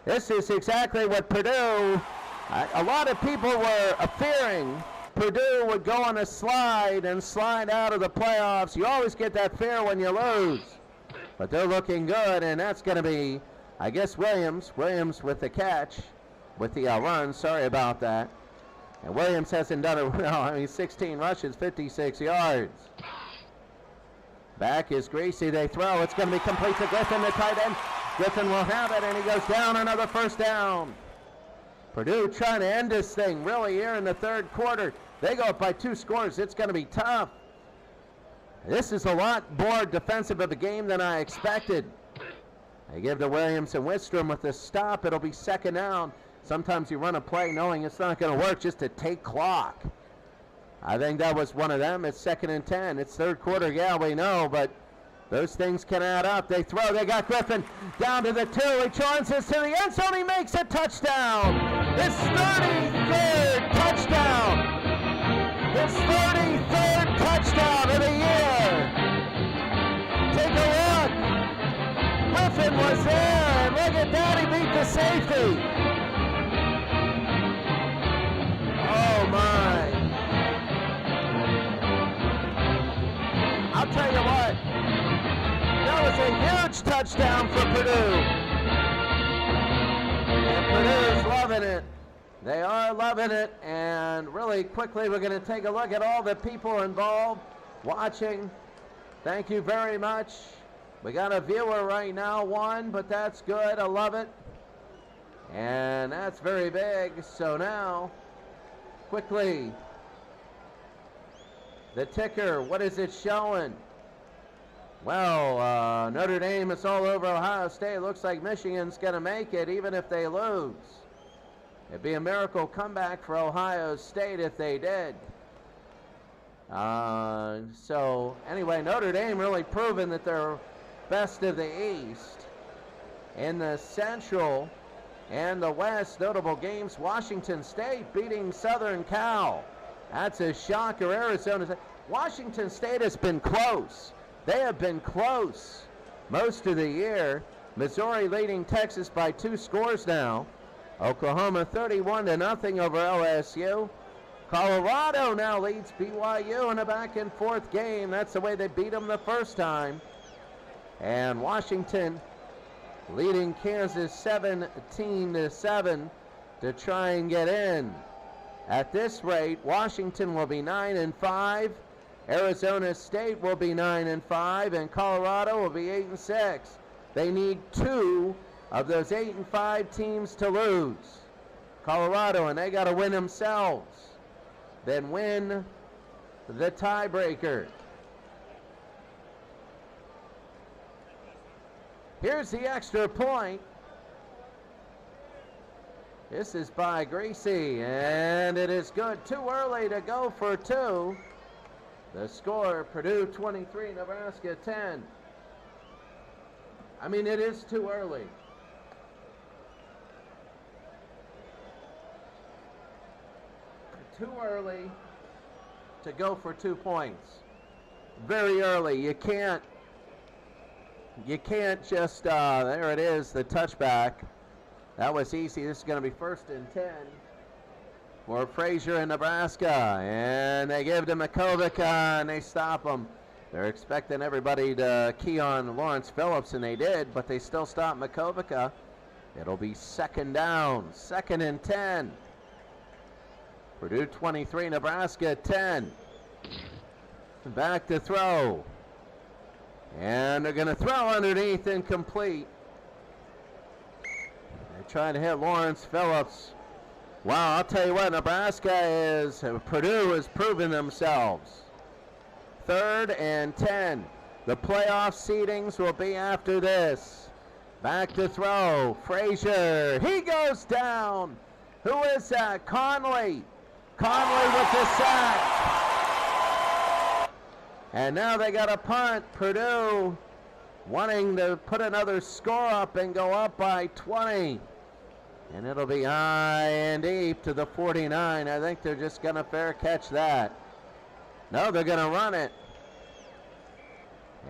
This is exactly what Purdue, a lot of people were fearing Purdue would go on a slide and slide out of the playoffs. You always get that fear when you lose. But they're looking good, and that's going to be, I guess, Williams. Williams with the catch, with the run. Sorry about that. And Williams hasn't done it well. I mean, 16 rushes, 56 yards. Back is Greasy. They throw. It's going to be complete to Griffin, the tight end. Griffin will have it, and he goes down. Another first down. Purdue trying to end this thing really here in the 3rd quarter. They go up by 2 scores. It's going to be tough. This is a lot more defensive of a game than I expected. They give to Williams and Wistrom with the stop. It'll be 2nd down. Sometimes you run a play knowing it's not going to work just to take clock. I think that was one of them. It's 2nd and 10. It's 3rd quarter. Yeah, we know, but those things can add up. They throw. They got Griffin down to the 2. He chances to the end zone. He makes a touchdown. His 33rd touchdown. His 33rd touchdown of the year. Take a look. Griffin was there, and look at that. He beat the safety. Oh, my. I'll tell you what. That was a huge touchdown for Purdue. And Purdue's loving it. They are loving it. And really quickly, we're going to take a look at all the people involved watching. Thank you very much. We got a viewer right now, 1, but that's good. I love it. And that's very big. So now, quickly, the ticker, what is it showing? Well, Notre Dame is all over Ohio State. Looks like Michigan's going to make it even if they lose. It'd be a miracle comeback for Ohio State if they did. So anyway, Notre Dame really proving that they're best of the East. In the Central and the West, notable games, Washington State beating Southern Cal. That's a shocker. Arizona. Washington State has been close. They have been close most of the year. Missouri leading Texas by 2 scores now. Oklahoma 31-0 over LSU. Colorado now leads BYU in a back-and-forth game. That's the way they beat them the first time. And Washington leading Kansas 17-7 to try and get in. At this rate, Washington will be 9-5. Arizona State will be 9-5, and Colorado will be 8-6. They need 2 of those 8-5 teams to lose. Colorado, and they got to win themselves. Then win the tiebreaker. Here's the extra point. This is by Greasy, and it is good. Too early to go for 2. The score, Purdue 23, Nebraska 10. I mean, it is too early. Too early to go for 2 points. Very early. You can't just, there it is, the touchback. That was easy. This is going to be 1st and 10 for Frazier in Nebraska. And they give to Makovica, and they stop him. They're expecting everybody to key on Lawrence Phillips, and they did, but they still stop Makovica. It'll be 2nd down, 2nd and 10. Purdue 23, Nebraska 10. Back to throw. And they're going to throw underneath, incomplete. They're trying to hit Lawrence Phillips. Wow, I'll tell you what, Purdue has proven themselves. 3rd and 10. The playoff seedings will be after this. Back to throw. Frazier. He goes down. Who is that? Conley. Conley with the sack. And now they got a punt. Purdue wanting to put another score up and go up by 20. And it'll be high and deep to the 49. I think they're just going to fair catch that. No, they're going to run it.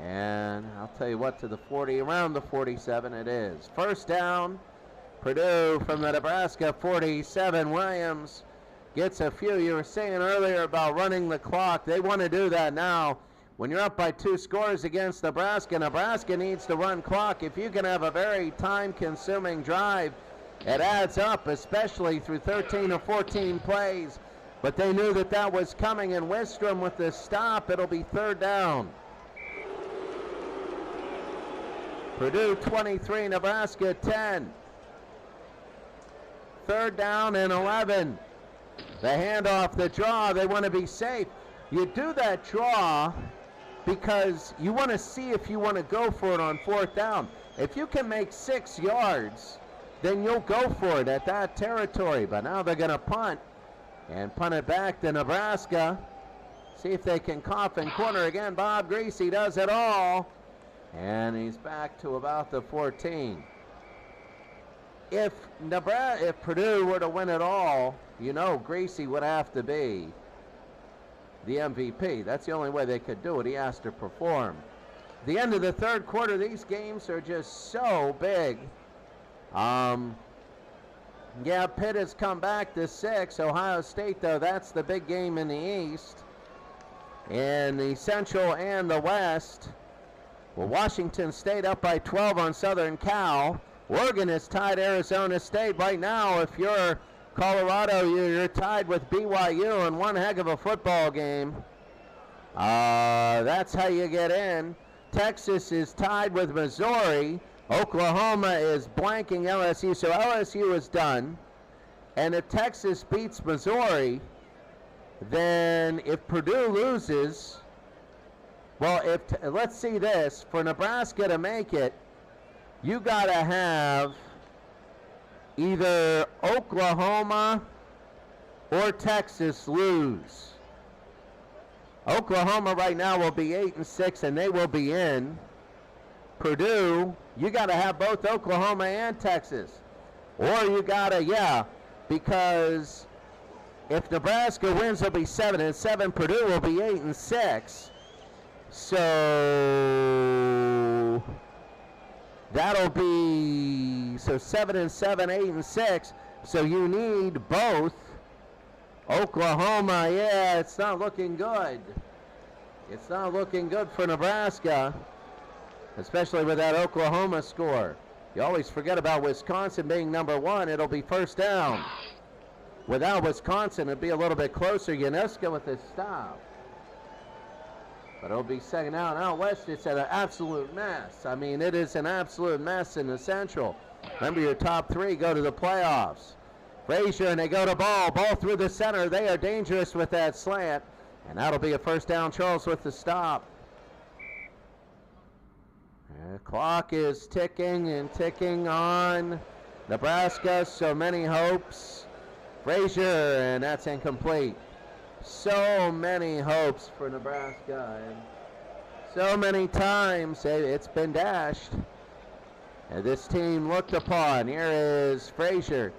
And I'll tell you what, to the 40, around the 47 it is. First down, Purdue from the Nebraska 47. Williams gets a few. You were saying earlier about running the clock. They want to do that now. When you're up by 2 scores against Nebraska, Nebraska needs to run clock. If you can have a very time-consuming drive, it adds up, especially through 13 or 14 plays. But they knew that that was coming, and Wistrom with the stop, it'll be 3rd down. Purdue 23, Nebraska 10. 3rd down and 11. The handoff, the draw, they want to be safe. You do that draw because you want to see if you want to go for it on 4th down. If you can make 6 yards, then you'll go for it at that territory. But now they're going to punt and punt it back to Nebraska. See if they can cough and corner again. Bob Greasy does it all. And he's back to about the 14. If Purdue were to win it all, you know Greasy would have to be the MVP. That's the only way they could do it. He has to perform. The end of the 3rd quarter, these games are just so big. Yeah, Pitt has come back to 6. Ohio State, though, that's the big game in the East. In the Central and the West, well, Washington State up by 12 on Southern Cal. Oregon has tied Arizona State. Right now, if you're Colorado, you're tied with BYU in one heck of a football game. That's how you get in. Texas is tied with Missouri. Oklahoma is blanking LSU, so LSU is done. And if Texas beats Missouri, then if Purdue loses, well, let's see this. For Nebraska to make it, you got to have either Oklahoma or Texas lose. Oklahoma right now will be 8-6, and they will be in. Purdue, you got to have both Oklahoma and Texas. Or you got to, because if Nebraska wins, it'll be 7-7. Purdue will be 8-6. So that'll be 7-7, 8-6. So you need both. Oklahoma, it's not looking good. It's not looking good for Nebraska, especially with that Oklahoma score. You always forget about Wisconsin being number 1. It'll be first down. Without Wisconsin, it'd be a little bit closer. Unesco with this stop. But it'll be second down. Out west, it's an absolute mess. I mean, it is an absolute mess in the Central. Remember, your top 3 go to the playoffs. Frazier, and they go to ball through the center. They are dangerous with that slant. And that'll be a first down. Charles with the stop. The clock is ticking and ticking on Nebraska. So many hopes. Frazier, and that's incomplete. So many hopes for Nebraska. And so many times it's been dashed. And this team looked upon. Here is Frazier.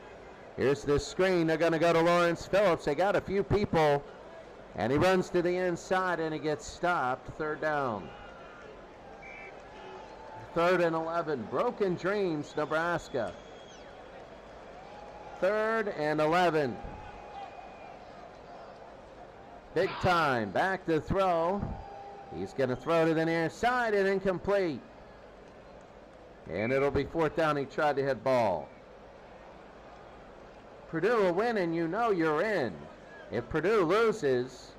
Here's the screen. They're going to go to Lawrence Phillips. They got a few people. And he runs to the inside, and he gets stopped. Third down. 3rd and 11. Broken dreams, Nebraska. 3rd and 11. Big time. Back to throw. He's going to throw to the near side and incomplete. And it'll be 4th down. He tried to hit ball. Purdue will win, and you know you're in. If Purdue loses,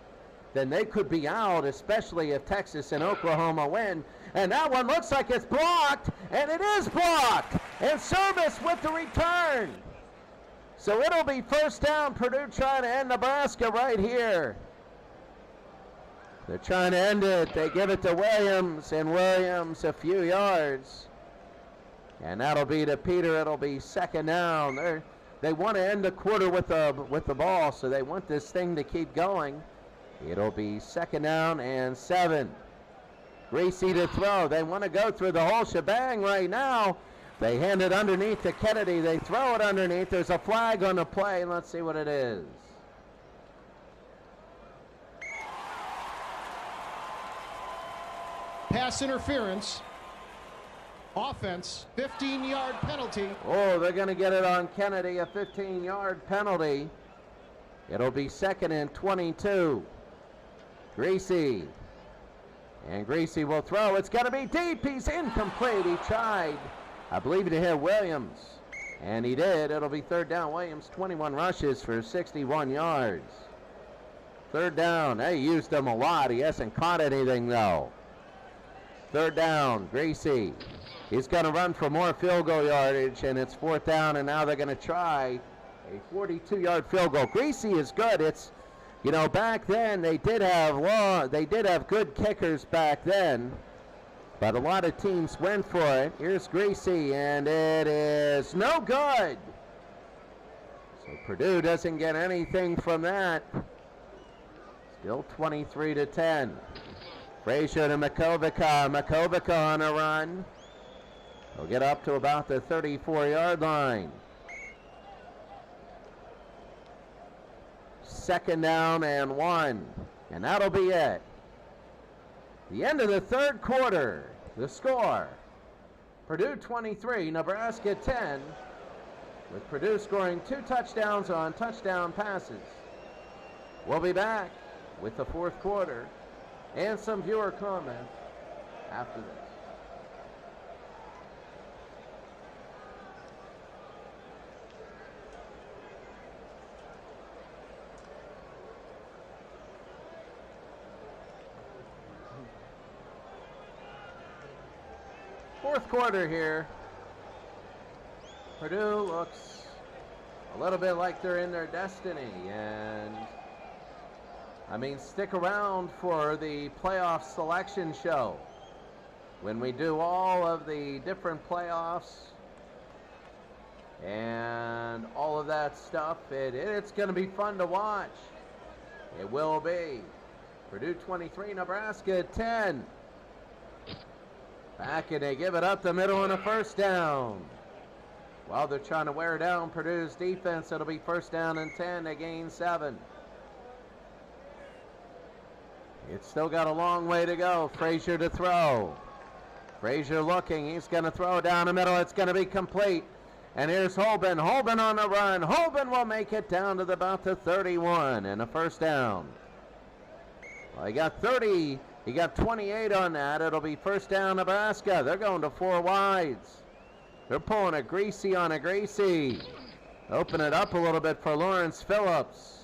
then they could be out, especially if Texas and Oklahoma win. And that one looks like it's blocked, and it is blocked. And Service with the return. So it'll be first down. Purdue trying to end Nebraska right here. They're trying to end it. They give it to Williams, and Williams a few yards. And that'll be to Peter. It'll be second down. They want to end the quarter with the ball, so they want this thing to keep going. It'll be second down and 7. Greasy to throw. They want to go through the whole shebang right now. They hand it underneath to Kennedy. They throw it underneath. There's a flag on the play. Let's see what it is. Pass interference. Offense, 15-yard penalty. Oh, they're going to get it on Kennedy, a 15-yard penalty. It'll be second and 22. Greasy. And Greasy will throw. It's going to be deep. He's incomplete. He tried, I believe, to hit Williams. And he did. It'll be third down. Williams, 21 rushes for 61 yards. Third down. They used him a lot. He hasn't caught anything, though. Third down. Greasy. He's going to run for more field goal yardage, and it's fourth down, and now they're going to try a 42-yard field goal. Greasy is good. It's, you know, back then they did have good kickers back then, but a lot of teams went for it. Here's Greasy, and it is no good. So Purdue doesn't get anything from that. Still 23-10. Frazier to Makovica. Makovica on a run. He'll get up to about the 34-yard line. Second down and 1. And that'll be it. The end of the third quarter. The score. Purdue 23, Nebraska 10. With Purdue scoring 2 touchdowns on touchdown passes. We'll be back with the fourth quarter and some viewer comments after this. Fourth quarter here. Purdue looks a little bit like they're in their destiny, and I mean, stick around for the playoff selection show when we do all of the different playoffs and all of that stuff. It's going to be fun to watch. It will be. Purdue 23, Nebraska 10. Back, and they give it up the middle and a first down. While they're trying to wear down Purdue's defense, it'll be first down and 10. They gain 7. It's still got a long way to go. Frazier to throw. Frazier looking. He's going to throw down the middle. It's going to be complete. And here's Holben. Holben on the run. Holben will make it down to about the 31 and a first down. Well, he got 30. He got 28 on that. It'll be first down Nebraska. They're going to 4 wides. They're pulling a Greasy on a Greasy. Open it up a little bit for Lawrence Phillips.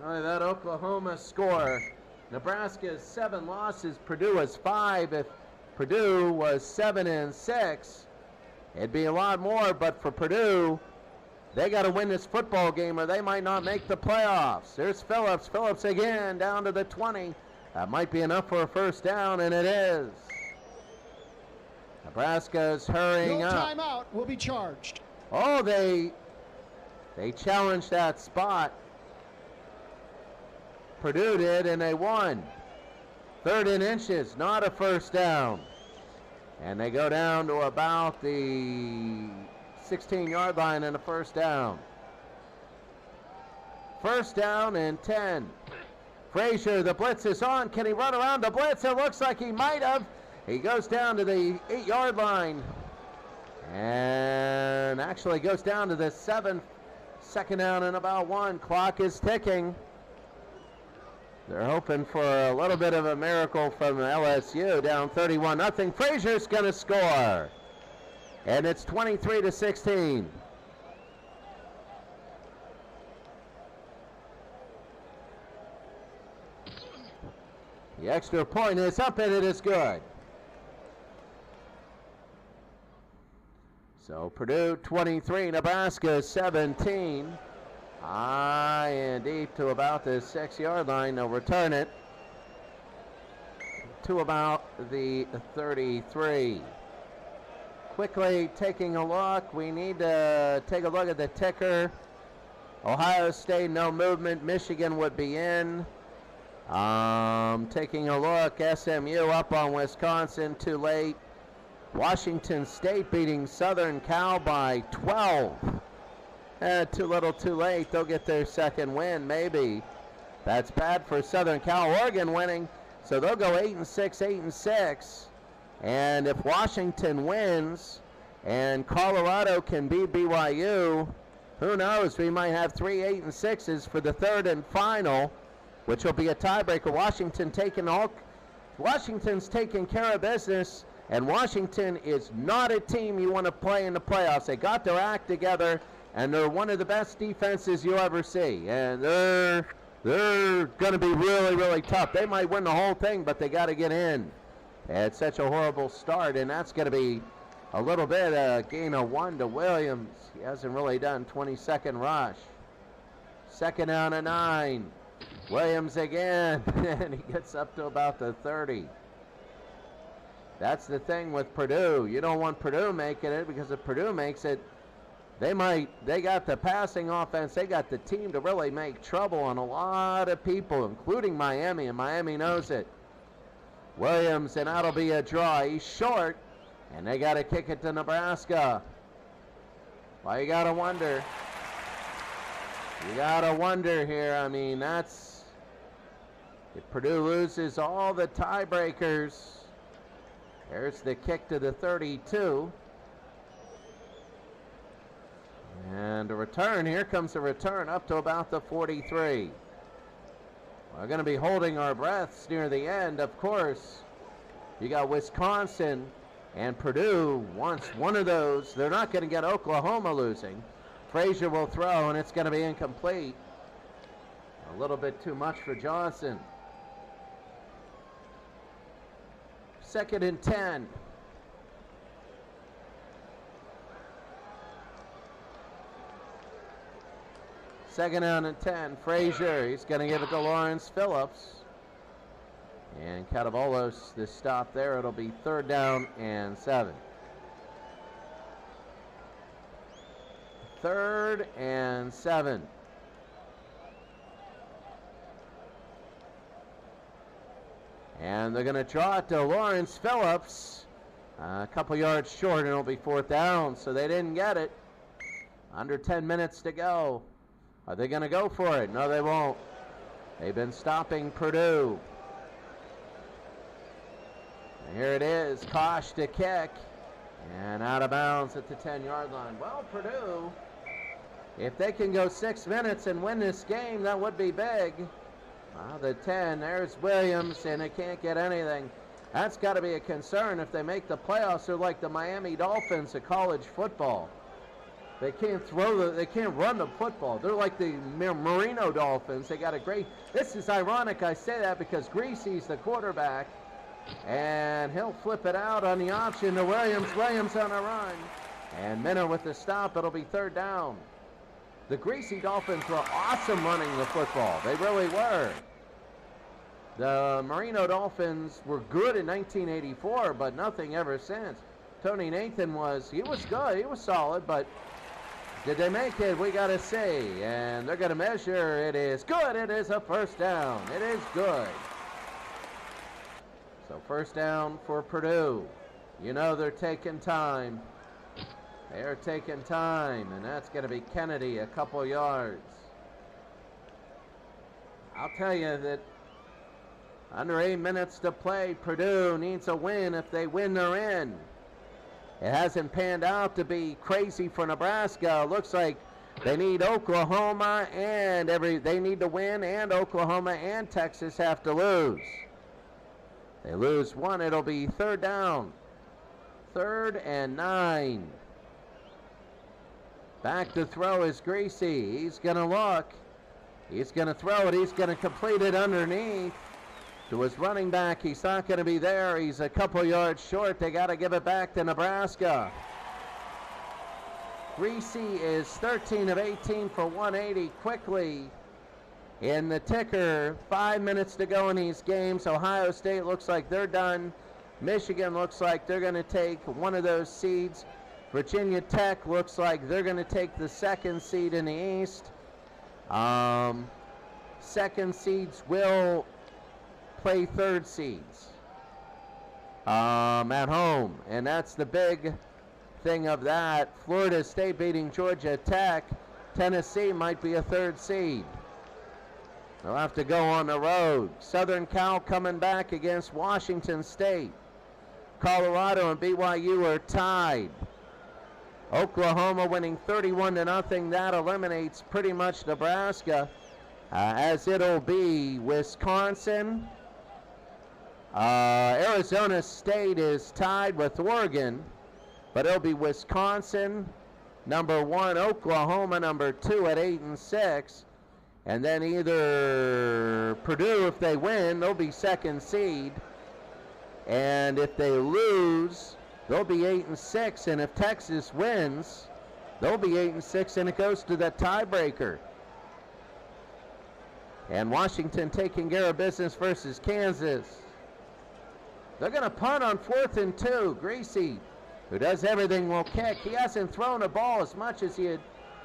That Oklahoma score. Nebraska has 7 losses. Purdue has 5. If Purdue was 7-6, it'd be a lot more. But for Purdue, they got to win this football game or they might not make the playoffs. There's Phillips. Phillips again down to the 20. That might be enough for a first down, and it is. Nebraska's hurrying up. No timeout will be charged. Oh, they challenged that spot. Purdue did, and they won. 3rd and inches, not a first down. And they go down to about the 16-yard line and a first down. First down and 10. Frazier, the blitz is on. Can he run around the blitz? It looks like he might have. He goes down to the 8-yard line. And actually goes down to the 7th. Second down and about 1. Clock is ticking. They're hoping for a little bit of a miracle from LSU. Down 31-0. Frazier's going to score. And it's 23-16. The extra point is up and it is good. So Purdue 23, Nebraska 17. High and deep to about the 6-yard line. They'll return it to about the 33. Quickly taking a look. We need to take a look at the ticker. Ohio State, no movement. Michigan would be in. Taking a look. SMU up on Wisconsin. Too late. Washington State beating Southern Cal by 12. Too little, too late. They'll get their second win, maybe. That's bad for Southern Cal. Oregon winning, so they'll go 8-6, 8-6. And if Washington wins and Colorado can beat BYU, who knows? We might have 3 8-6s for the third and final, which will be a tiebreaker. Washington's taking care of business, and Washington is not a team you want to play in the playoffs. They got their act together, and they're one of the best defenses you'll ever see. And they're going to be really, really tough. They might win the whole thing, but they got to get in. It's such a horrible start, and that's going to be a little bit gain of 1 to Williams. He hasn't really done 20-second rush. Second down and 9. Williams again, and he gets up to about the 30. That's the thing with Purdue. You don't want Purdue making it, because if Purdue makes it, they got the passing offense. They got the team to really make trouble on a lot of people, including Miami, and Miami knows it. Williams, and that'll be a draw. He's short, and they got to kick it to Nebraska. Well, you got to wonder. You got to wonder here. I mean, that's... If Purdue loses all the tiebreakers, there's the kick to the 32. And a return. Here comes the return up to about the 43. We're going to be holding our breaths near the end, of course. You got Wisconsin and Purdue wants one of those. They're not going to get Oklahoma losing. Frazier will throw, and it's going to be incomplete. A little bit too much for Johnson. 2nd and 10. Second down and 10. Frazier, he's going to give it to Lawrence Phillips. And Catabolos, the stop there. It'll be 3rd down and 7. 3rd and 7. And they're going to draw it to Lawrence Phillips. A couple yards short, and it'll be 4th down, so they didn't get it. Under 10 minutes to go. Are they going to go for it? No, they won't. They've been stopping Purdue. And here it is. Kosh to kick. And out of bounds at the 10-yard line. Well, Purdue, if they can go 6 minutes and win this game, that would be big. Well, the 10, there's Williams, and they can't get anything. That's got to be a concern if they make the playoffs. They're like the Miami Dolphins of college football. They can't they can't run the football. They're like the Marino Dolphins. They got a great, this is ironic I say that because Greasy's the quarterback, and he'll flip it out on the option to Williams. Williams on a run, and Minner with the stop. It'll be 3rd down. The Greasy Dolphins were awesome running the football. They really were. The Marino Dolphins were good in 1984, but nothing ever since. Tony Nathan was good. He was solid, but did they make it? We got to see. And they're going to measure. It is good. It is a 1st down. It is good. So 1st down for Purdue. You know they're taking time. They're taking time, and that's going to be Kennedy, a couple yards. I'll tell you that under 8 minutes to play, Purdue needs a win. If they win, they're in. It hasn't panned out to be crazy for Nebraska. It looks like they need Oklahoma, and they need to win, and Oklahoma and Texas have to lose. They lose one, it'll be 3rd down. 3rd and 9. Back to throw is Greasy. He's going to look. He's going to throw it. He's going to complete it underneath. to his running back. He's not going to be there. He's a couple yards short. They got to give it back to Nebraska. Greasy is 13 of 18 for 180 quickly in the ticker. 5 minutes to go in these games. Ohio State looks like they're done. Michigan looks like they're going to take one of those seeds. Virginia Tech looks like they're going to take the second seed in the East. Second seeds will play third seeds at home, and that's the big thing of that. Florida State beating Georgia Tech. Tennessee might be a third seed. They'll have to go on the road. Southern Cal coming back against Washington State. Colorado and BYU are tied. Oklahoma winning 31-0. That eliminates pretty much Nebraska, as it'll be Wisconsin. Arizona State is tied with Oregon, but it'll be Wisconsin, number 1, Oklahoma, number 2 at 8-6. And then either Purdue, if they win, they'll be second seed. And if they lose, they'll be 8-6. And if Texas wins, they'll be 8-6, and it goes to the tiebreaker. And Washington taking care of business versus Kansas. They're going to punt on 4th and 2. Greasy, who does everything, will kick. He hasn't thrown a ball as much as you'd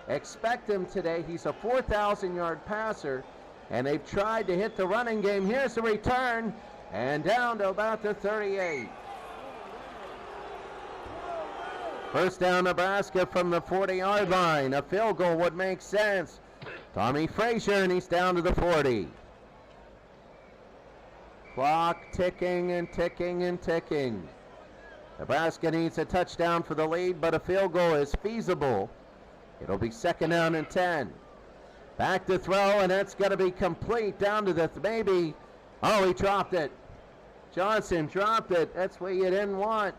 expect him today. He's a 4,000-yard passer, and they've tried to hit the running game. Here's the return, and down to about the 38. First down, Nebraska from the 40-yard line. A field goal would make sense. Tommy Frazier, and he's down to the 40. Clock ticking and ticking and ticking. Nebraska needs a touchdown for the lead, but a field goal is feasible. It'll be 2nd down and 10. Back to throw, and that's going to be complete down to the maybe. Oh, he dropped it. Johnson dropped it. That's what you didn't want.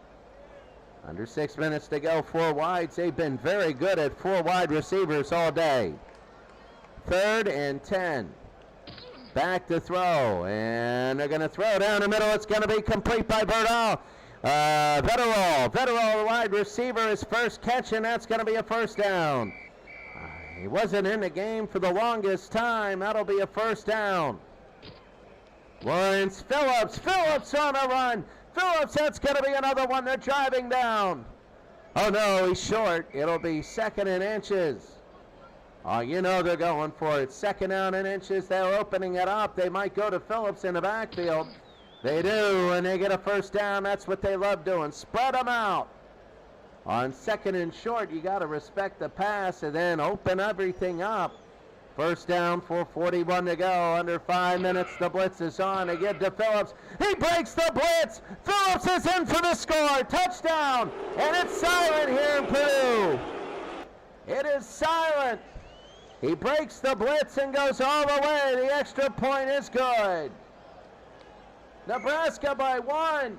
Under 6 minutes to go, 4 wides. They've been very good at 4 wide receivers all day. 3rd and 10. Back to throw, and they're going to throw down the middle. It's going to be complete by Burnett. Vetterall, the wide receiver, his first catch, and that's going to be a first down. He wasn't in the game for the longest time. That'll be a first down. Lawrence Phillips on a run. Phillips, that's going to be another one. They're driving down. Oh, no, he's short. It'll be 2nd and inches. Oh, you know they're going for it. 2nd down and inches. They're opening it up. They might go to Phillips in the backfield. They do, and they get a first down. That's what they love doing. Spread them out. On 2nd and short, you got to respect the pass and then open everything up. First down, 4:41 to go. Under 5 minutes, the blitz is on. They give to Phillips. He breaks the blitz. Phillips is in for the score. Touchdown. And it's silent here in Purdue. It is silent. He breaks the blitz and goes all the way. The extra point is good. Nebraska by 1.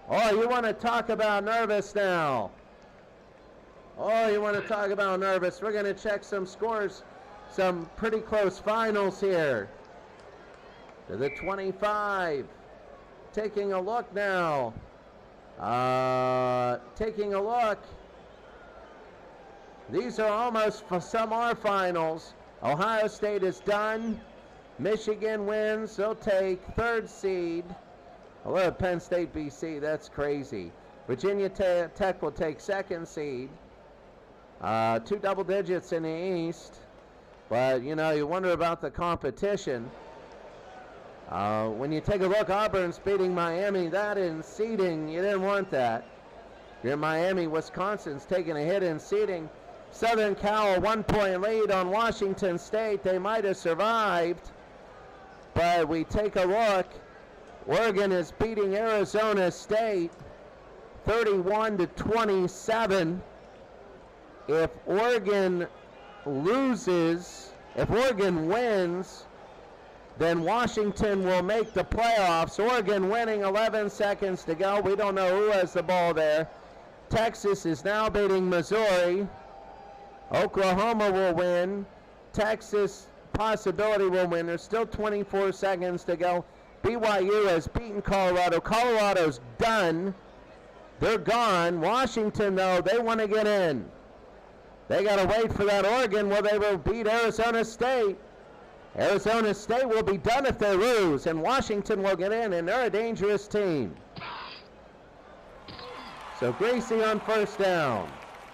Oh, you want to talk about nervous now. Oh, you want to talk about nervous. We're going to check some scores. Some pretty close finals here. To the 25. Taking a look now. Taking a look. These are almost, for some are finals. Ohio State is done. Michigan wins. They'll take 3rd seed. Oh, look at Penn State, BC. That's crazy. Virginia Tech will take 2nd seed. 2 double digits in the East. But, you know, you wonder about the competition. When you take a look, Auburn's beating Miami. That in seeding, you didn't want that. You're in Miami. Wisconsin's taking a hit in seeding. Southern Cal, a 1-point lead on Washington State. They might have survived. But we take a look. Oregon is beating Arizona State 31-27. If Oregon loses, if Oregon wins, then Washington will make the playoffs. Oregon winning, 11 seconds to go. We don't know who has the ball there. Texas is now beating Missouri. Oklahoma will win. Texas possibility will win. There's still 24 seconds to go. BYU has beaten Colorado. Colorado's done. They're gone. Washington, though, they want to get in. They got to wait for that Oregon where they will beat Arizona State. Arizona State will be done if they lose, and Washington will get in, and they're a dangerous team. So Gracie on first down.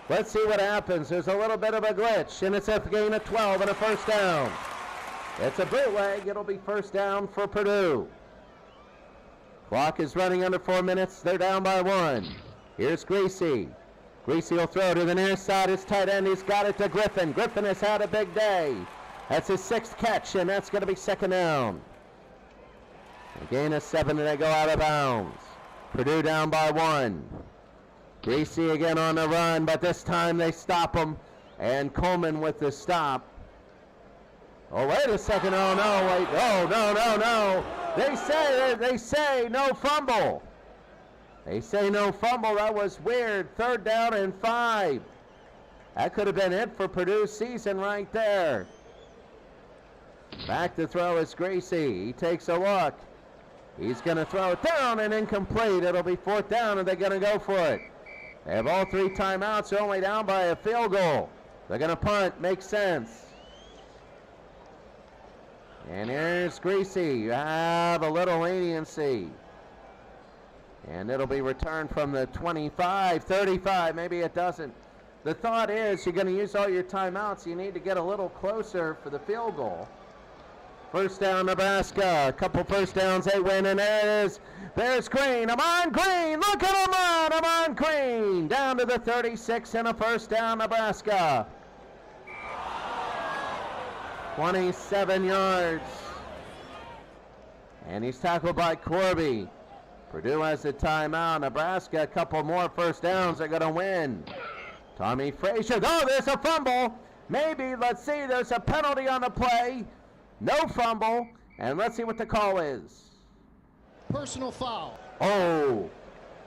Let's see what happens. There's a little bit of a glitch, and it's a gain of 12 and a first down. It's a bootleg. It'll be first down for Purdue. Clock is running under 4 minutes. They're down by 1. Here's Gracie. Gracie will throw to the near side. His tight end. He's got it to Griffin. Griffin has had a big day. That's his 6th catch, and that's going to be second down. A gain of 7, and they go out of bounds. Purdue down by 1. Gracie again on the run, but this time they stop him, and Coleman with the stop. Oh, wait a second. Oh, no, wait. Oh, no. They say no fumble. They say no fumble. That was weird. 3rd down and 5. That could have been it for Purdue's season right there. Back to throw is Gracie. He takes a look. He's going to throw it down and incomplete. It'll be 4th down, and they're going to go for it. They have all 3 timeouts. They're only down by a field goal. They're going to punt. Makes sense. And here's Gracie. You have a little leniency. And it'll be returned from the 25, 35. Maybe it doesn't. The thought is you're going to use all your timeouts. You need to get a little closer for the field goal. First down, Nebraska. A couple first downs, they win, and there it is. There's Green. Amon Green. Look at him, Amon Green. Down to the 36 and a first down, Nebraska. 27 yards. And he's tackled by Corby. Purdue has a timeout. Nebraska, a couple more first downs. They're going to win. Tommy Frazier. Oh, there's a fumble. Maybe, let's see, there's a penalty on the play. No fumble. And let's see what the call is. Personal foul. Oh.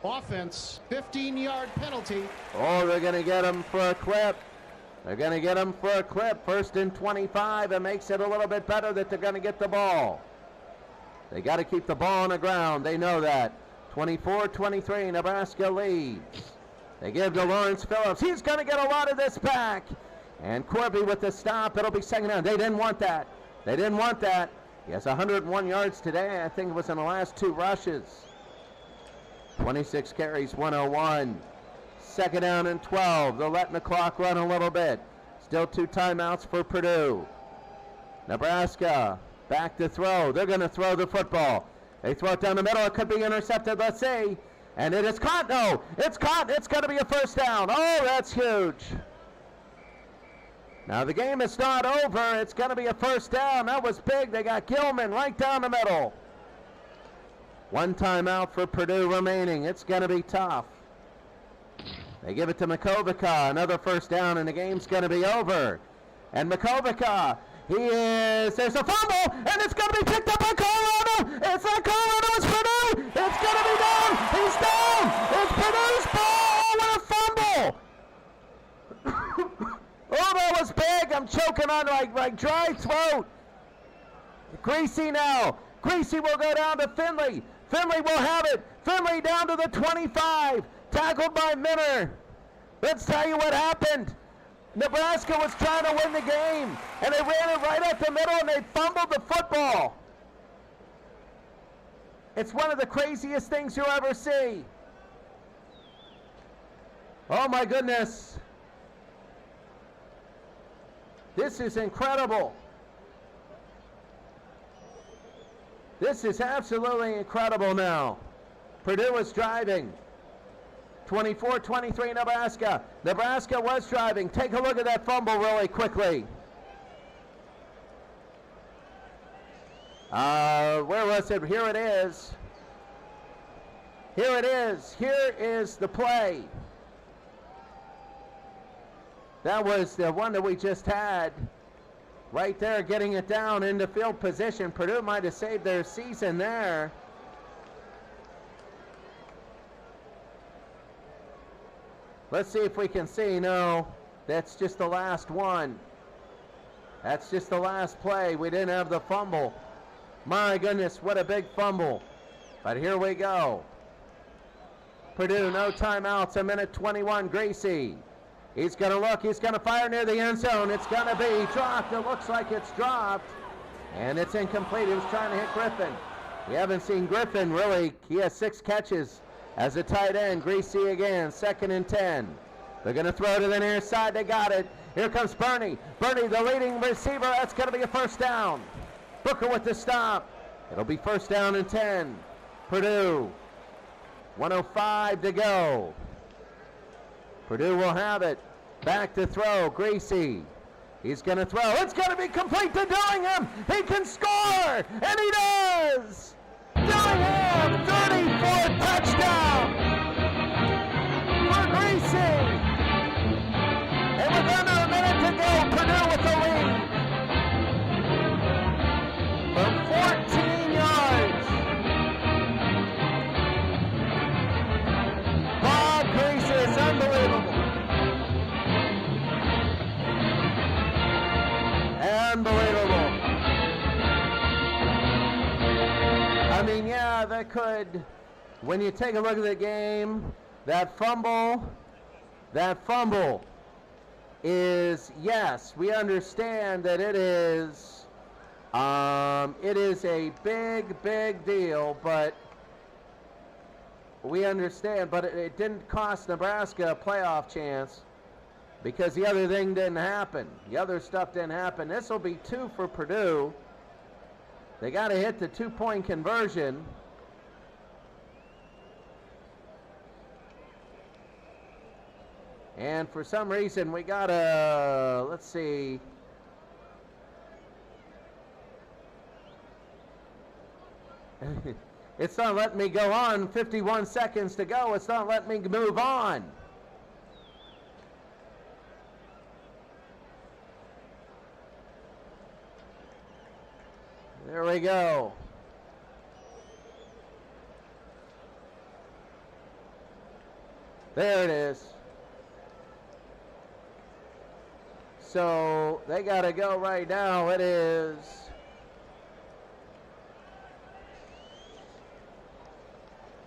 Offense, 15-yard penalty. Oh, they're going to get him for a clip. They're going to get him for a clip. 1st and 25. It makes it a little bit better that they're going to get the ball. They got to keep the ball on the ground. They know that. 24-23, Nebraska leads. They give to Lawrence Phillips. He's going to get a lot of this back. And Corby with the stop. It'll be second down. They didn't want that. They didn't want that. He has 101 yards today. I think it was in the last 2 rushes. 26 carries, 101. Second down and 12. They're letting the clock run a little bit. Still 2 timeouts for Purdue. Nebraska back to throw. They're going to throw the football. They throw it down the middle. It could be intercepted, let's see. And it is caught. No, it's caught. It's going to be a first down. Oh, that's huge. Now the game is not over. It's going to be a first down. That was big. They got Gilman right down the middle. 1 timeout for Purdue remaining. It's going to be tough. They give it to Makovica. Another first down, and the game's going to be over. And Makovica, there's a fumble, and it's going to be picked up by Colorado. It's not Colorado, it's Purdue. It's going to be down. He's down. It's Purdue's ball with a fumble. Oh, that was big. I'm choking on like dry throat. Gracie now. Gracie will go down to Finley. Finley will have it. Finley down to the 25. Tackled by Minner. Let's tell you what happened. Nebraska was trying to win the game, and they ran it right up the middle, and they fumbled the football. It's one of the craziest things you'll ever see. Oh, my goodness. This is incredible. This is absolutely incredible now. Purdue is driving. 24-23 Nebraska. Nebraska was driving. Take a look at that fumble really quickly. Where was it? Here it is. Here it is. Here is the play. That was the one that we just had. Right there, getting it down into field position. Purdue might have saved their season there. Let's see if we can see. No, that's just the last one. That's just the last play. We didn't have the fumble. My goodness, what a big fumble. But here we go. Purdue, no timeouts, a minute 21, Gracie. He's going to look, he's going to fire near the end zone. It's going to be dropped. It looks like it's dropped. And it's incomplete. He was trying to hit Griffin. We haven't seen Griffin really. He has 6 catches as a tight end. Gracie again, 2nd and 10. They're going to throw to the near side. They got it. Here comes Bernie. Bernie, the leading receiver. That's going to be a first down. Booker with the stop. It'll be first down and 10. Purdue. 1:05 to go. Purdue will have it. Back to throw. Gracie. He's going to throw. It's going to be complete to Dillingham. He can score. And he does. Dillingham, 34th touchdown for Gracie. And with under a minute to go, Purdue with the lead. From 14 yards. Bob Gracie is unbelievable. Unbelievable. I mean, yeah, that could, when you take a look at the game, that fumble is, yes, we understand that it is a big deal, but we understand, but it didn't cost Nebraska a playoff chance because the other thing didn't happen. The other stuff didn't happen. This will be 2 for Purdue. They got to hit the 2-point conversion. And for some reason, we got to, let's see. It's not letting me go on. 51 seconds to go. It's not letting me move on. There we go. There it is. So they got to go right now. It is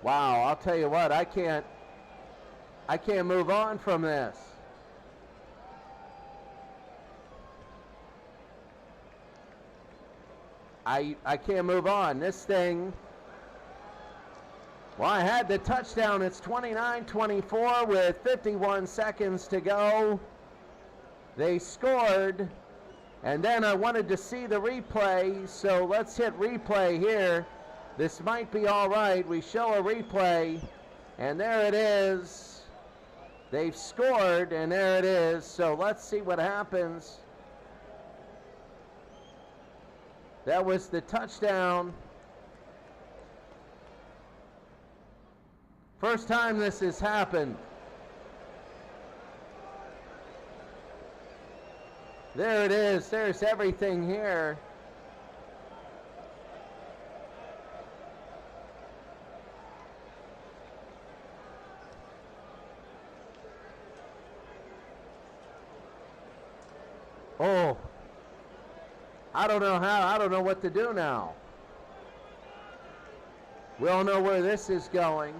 wow, I'll tell you what, I can't move on from this. I can't move on. This thing, well, I had the touchdown. It's 29-24 with 51 seconds to go. They scored, and then I wanted to see the replay, so let's hit replay here. This might be all right. We show a replay, and there it is. They've scored, and there it is. So let's see what happens. That was the touchdown. First time this has happened. There it is. There's everything here. Oh, I don't know what to do now. We all know where this is going.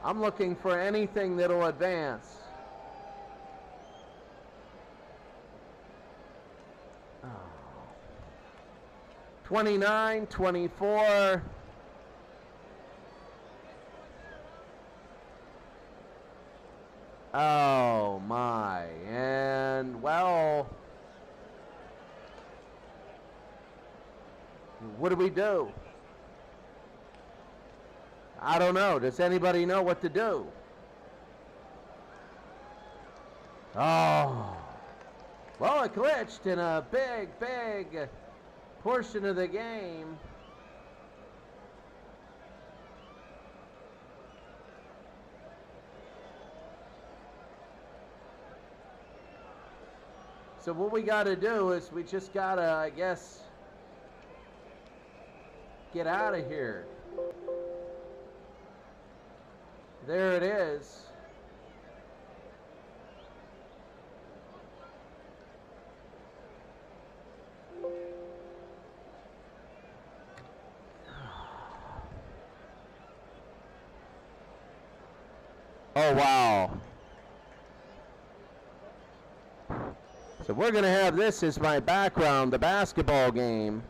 I'm looking for anything that'll advance. Oh. 29-24. Oh my, and well, what do we do? I don't know. Does anybody know what to do? Oh, well, it glitched in a big portion of the game. So what we got to do is we just got to, I guess, get out of here. There it is. Oh, wow. So we're going to have this as my background, the basketball game.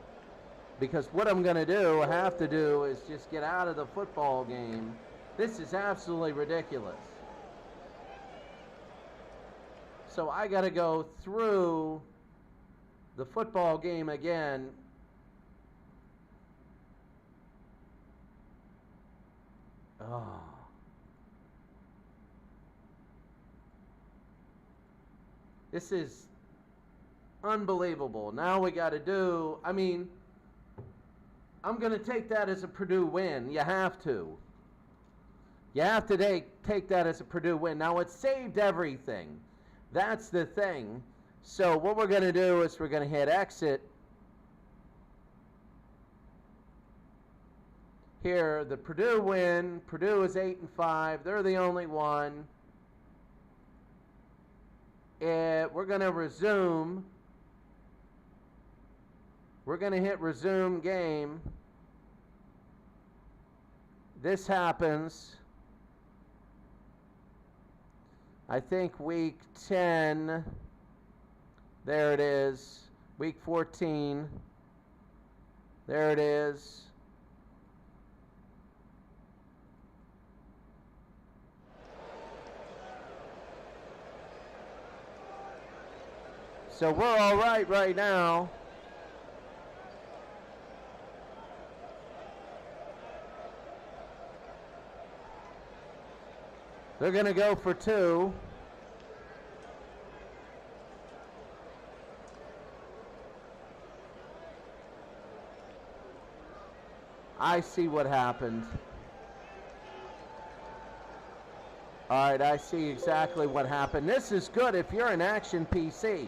Because what I'm going to have to do, is just get out of the football game. This is absolutely ridiculous. So I got to go through the football game again. Oh. This is unbelievable. Now we got to do, I mean, I'm going to take that as a Purdue win. You have to. You have to take that as a Purdue win. Now, it saved everything. That's the thing. So what we're going to do is we're going to hit exit. Here, the Purdue win. Purdue is 8-5. They're the only one. We're going to resume. We're going to hit resume game. This happens, I think, week 10. There it is. Week 14. There it is. So we're all right now. They're going to go for 2. I see what happened. All right, I see exactly what happened. This is good if you're an Action PC.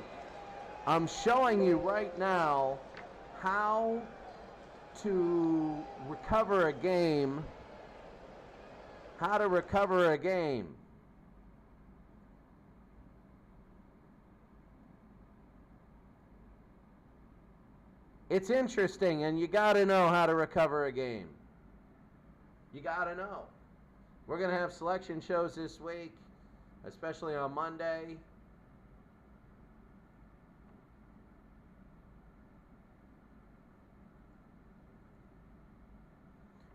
I'm showing you right now how to recover a game. How to recover a game. It's interesting, and you got to know how to recover a game. You got to know. We're going to have selection shows this week, especially on Monday.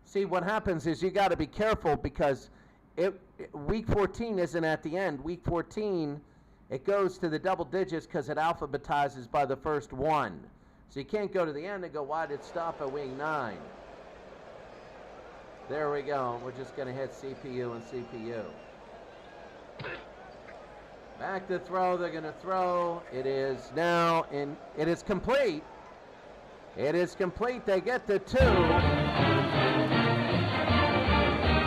See, what happens is you got to be careful because week 14 isn't at the end. Week 14, it goes to the double digits because it alphabetizes by the first one. So you can't go to the end and go, why did it stop at week 9? There we go. We're just going to hit CPU and CPU. Back to throw. They're going to throw. It is now, and it is complete. It is complete. They get the 2.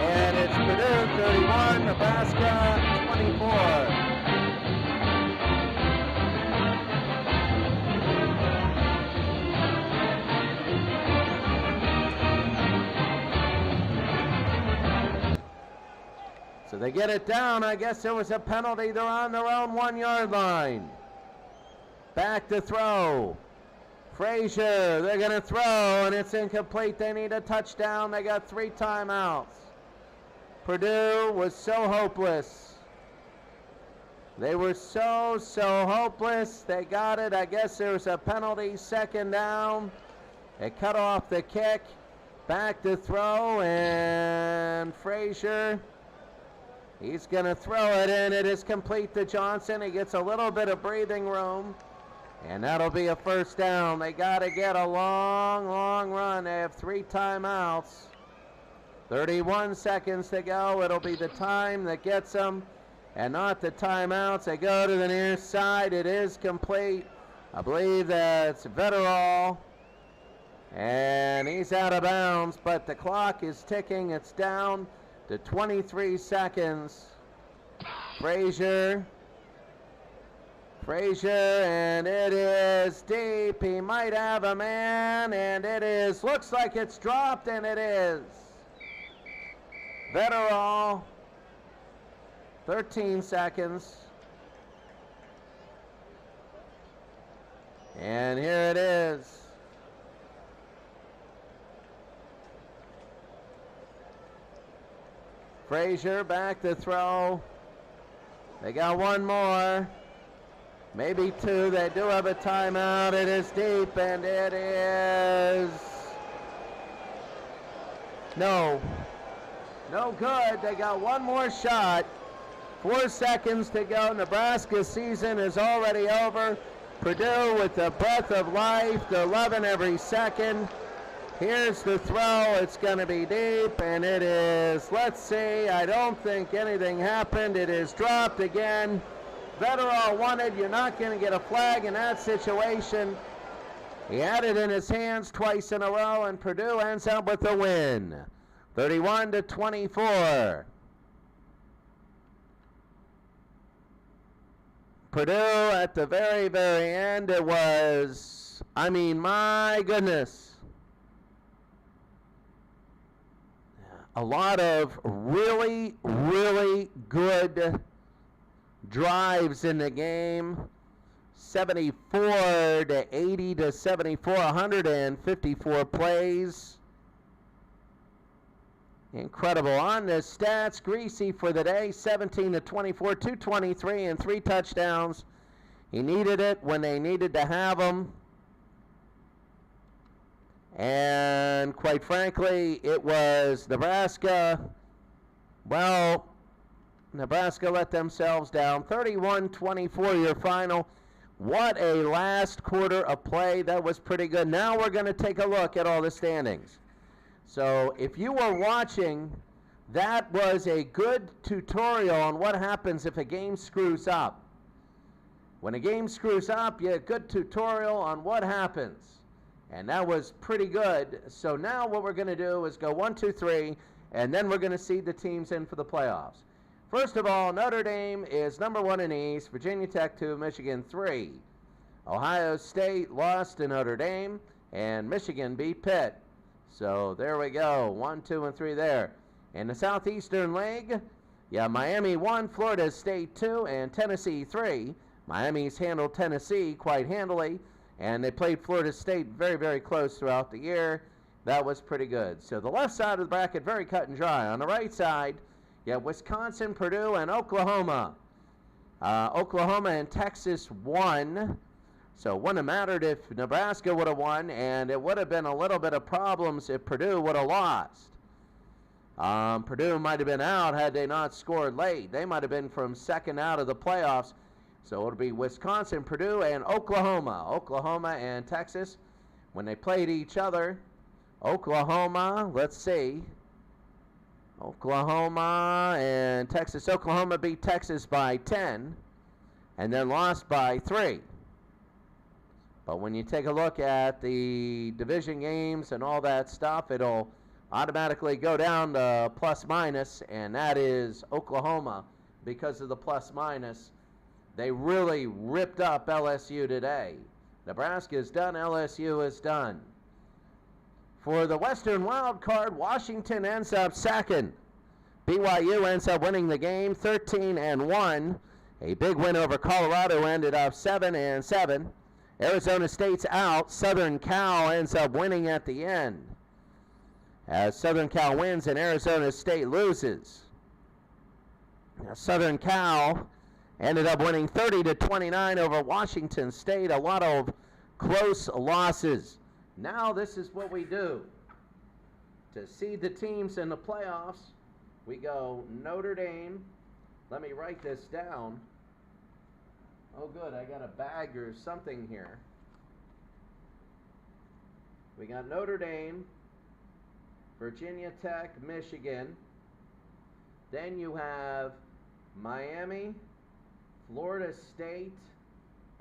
And it's Purdue 31, Nebraska 24. So they get it down. I guess there was a penalty. They're on their own 1-yard line. Back to throw. Frazier, they're going to throw, and it's incomplete. They need a touchdown. They got 3 timeouts. Purdue was so hopeless. They were so hopeless. They got it. I guess there was a penalty. 2nd down. They cut off the kick. Back to throw, and Frazier, he's going to throw it, and it is complete to Johnson. He gets a little bit of breathing room, and that'll be a 1st down. They got to get a long run. They have 3 timeouts. 31 seconds to go. It'll be the time that gets them, and not the timeouts. They go to the near side. It is complete. I believe that's Vetterall, and he's out of bounds, but the clock is ticking. It's down to 23 seconds. Frazier, and it is deep. He might have a man, and it is. Looks like it's dropped, and it is. Vetterall, 13 seconds. And here it is. Frazier back to throw. They got one more. Maybe two. They do have a timeout. It is deep, and it is no good. They got one more shot. 4 seconds to go. Nebraska's season is already over. Purdue with the breath of life, the 11 every second. Here's the throw. It's going to be deep, and it is, let's see, I don't think anything happened. It is dropped again. Vetterall wanted. You're not going to get a flag in that situation. He had it in his hands twice in a row, and Purdue ends up with the win. 31-24. Purdue at the very, very end, it was, I mean, my goodness. A lot of really, really good drives in the game. 74 to 80 to 74, 154 plays. Incredible. On the stats, Greasy for the day, 17 to 24, 223 and 3 touchdowns. He needed it when they needed to have him. And quite frankly, it was Nebraska. Well, Nebraska let themselves down. 31-24 your final. What a last quarter of play. That was pretty good. Now we're going to take a look at all the standings. So if you were watching, that was a good tutorial on what happens if a game screws up. When a game screws up, you get a good tutorial on what happens. And that was pretty good. So now what we're going to do is go 1, 2, 3, and then we're going to seed the teams in for the playoffs. First of all, Notre Dame is number 1 in the East, Virginia Tech 2, Michigan 3. Ohio State lost to Notre Dame, and Michigan beat Pitt. So there we go, 1, 2, and 3 there. In the Southeastern League, Miami 1, Florida State 2, and Tennessee 3. Miami's handled Tennessee quite handily, and they played Florida State very, very close throughout the year. That was pretty good. So the left side of the bracket, very cut and dry. On the right side, Wisconsin, Purdue, and Oklahoma. Oklahoma and Texas won. So it wouldn't have mattered if Nebraska would have won, and it would have been a little bit of problems if Purdue would have lost. Purdue might have been out had they not scored late. They might have been from second out of the playoffs. So it'll be Wisconsin, Purdue, and Oklahoma. Oklahoma and Texas, when they played each other, Oklahoma, let's see. Oklahoma and Texas. Oklahoma beat Texas by 10 and then lost by 3. But when you take a look at the division games and all that stuff, it'll automatically go down to plus minus, and that is Oklahoma because of the plus minus. They really ripped up LSU today. Nebraska is done. LSU is done. For the Western Wild Card, Washington ends up second. BYU ends up winning the game 13-1. A big win over Colorado ended up 7-7. Arizona State's out. Southern Cal ends up winning at the end, as Southern Cal wins and Arizona State loses. Now, Southern Cal ended up winning 30-29 over Washington State. A lot of close losses. Now this is what we do. To seed the teams in the playoffs, we go Notre Dame. Let me write this down. Oh good, I got a bag or something here. We got Notre Dame, Virginia Tech, Michigan. Then you have Miami, Florida State,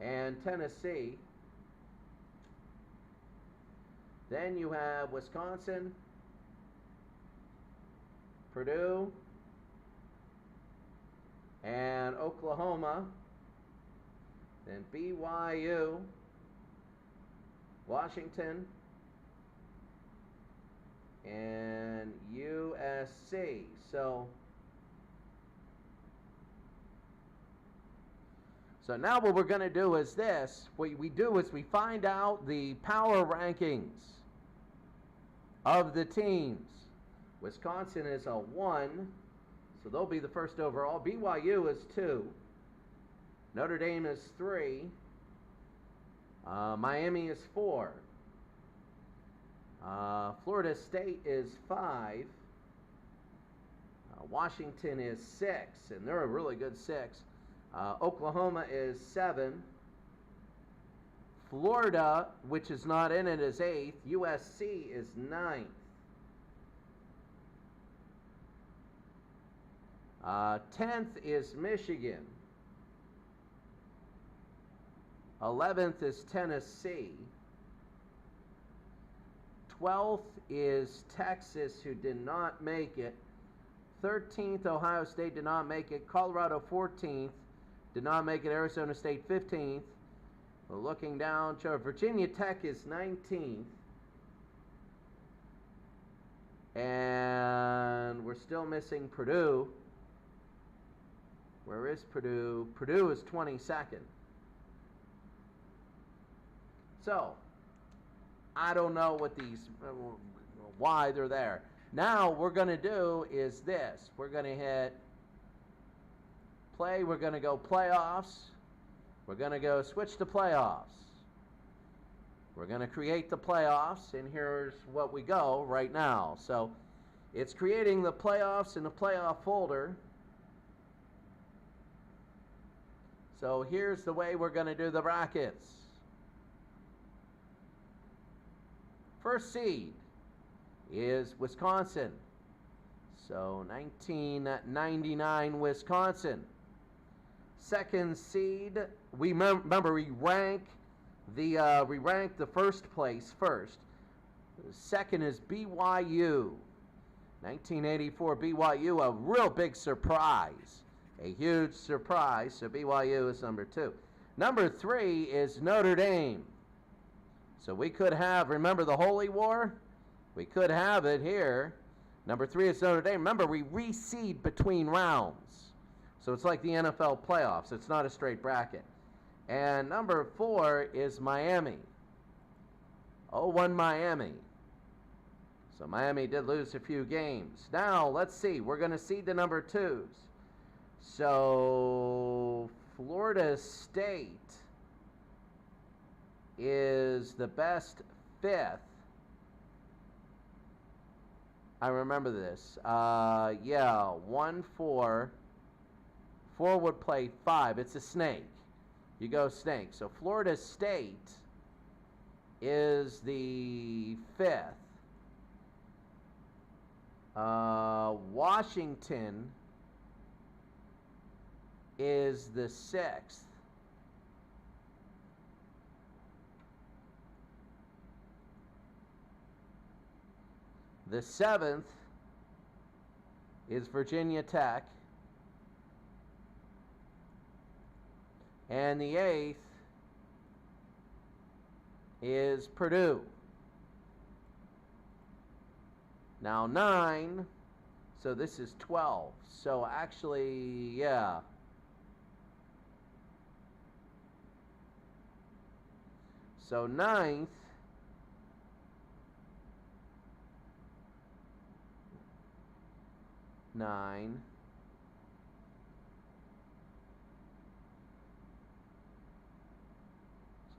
and Tennessee. Then you have Wisconsin, Purdue, and Oklahoma. Then BYU, Washington, and USC. So now what we're going to do is this. What we do is we find out the power rankings of the teams. Wisconsin is a 1. So they'll be the first overall. BYU is 2. Notre Dame is 3. Miami is 4. Florida State is 5. Washington is 6, and they're a really good 6. Oklahoma is 7. Florida, which is not in it, is 8th. USC is 9th. 10th is Michigan. 11th is Tennessee. 12th is Texas, who did not make it. 13th, Ohio State did not make it. Colorado 14th, did not make it. Arizona State 15th. We're looking down. Virginia Tech is 19th. And we're still missing Purdue. Where is Purdue? Purdue is 22nd. So, I don't know what these, why they're there. Now, what we're going to do is this. We're going to hit play. We're going to go playoffs. We're going to go switch to playoffs. We're going to create the playoffs, and here's what we go right now. So, it's creating the playoffs in the playoff folder. So, here's the way we're going to do the brackets. First seed is Wisconsin. So 1999 Wisconsin. Second seed, we remember we rank the first place first. The second is BYU. 1984 BYU, a real big surprise. A huge surprise. So BYU is number 2. Number 3 is Notre Dame. So we could have, remember the Holy War? We could have it here. Number 3 is Notre Dame. Remember, we reseed between rounds. So it's like the NFL playoffs. It's not a straight bracket. And number 4 is Miami. 0-1 Miami. So Miami did lose a few games. Now, let's see. We're going to seed the number 2s. So Florida State is the best 5th. I remember this. 1, 4. 4 would play 5. It's a snake. You go snake. So Florida State is the 5th. Washington is the 6th. The 7th is Virginia Tech. And the 8th is Purdue. Now 9, so this is 12. So actually, yeah. So 9th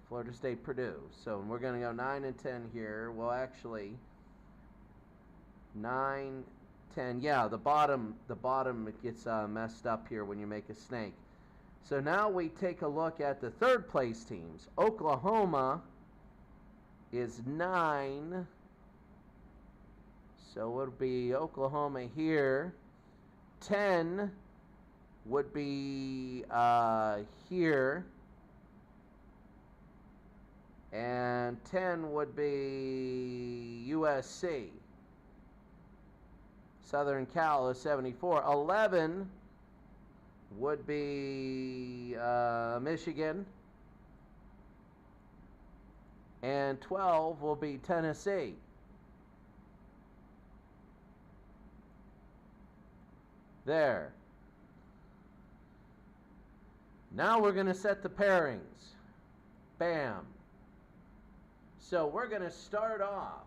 Florida State, Purdue. So we're going to go 9 and 10 here. Well, actually, 9, 10. Yeah, the bottom it gets messed up here when you make a snake. So now we take a look at the third place teams. Oklahoma is 9. So it would be Oklahoma here. 10 would be here. And 10 would be USC. Southern Cal is 74. 11 would be Michigan. And 12 will be Tennessee. There. Now we're going to set the pairings. Bam. So we're going to start off,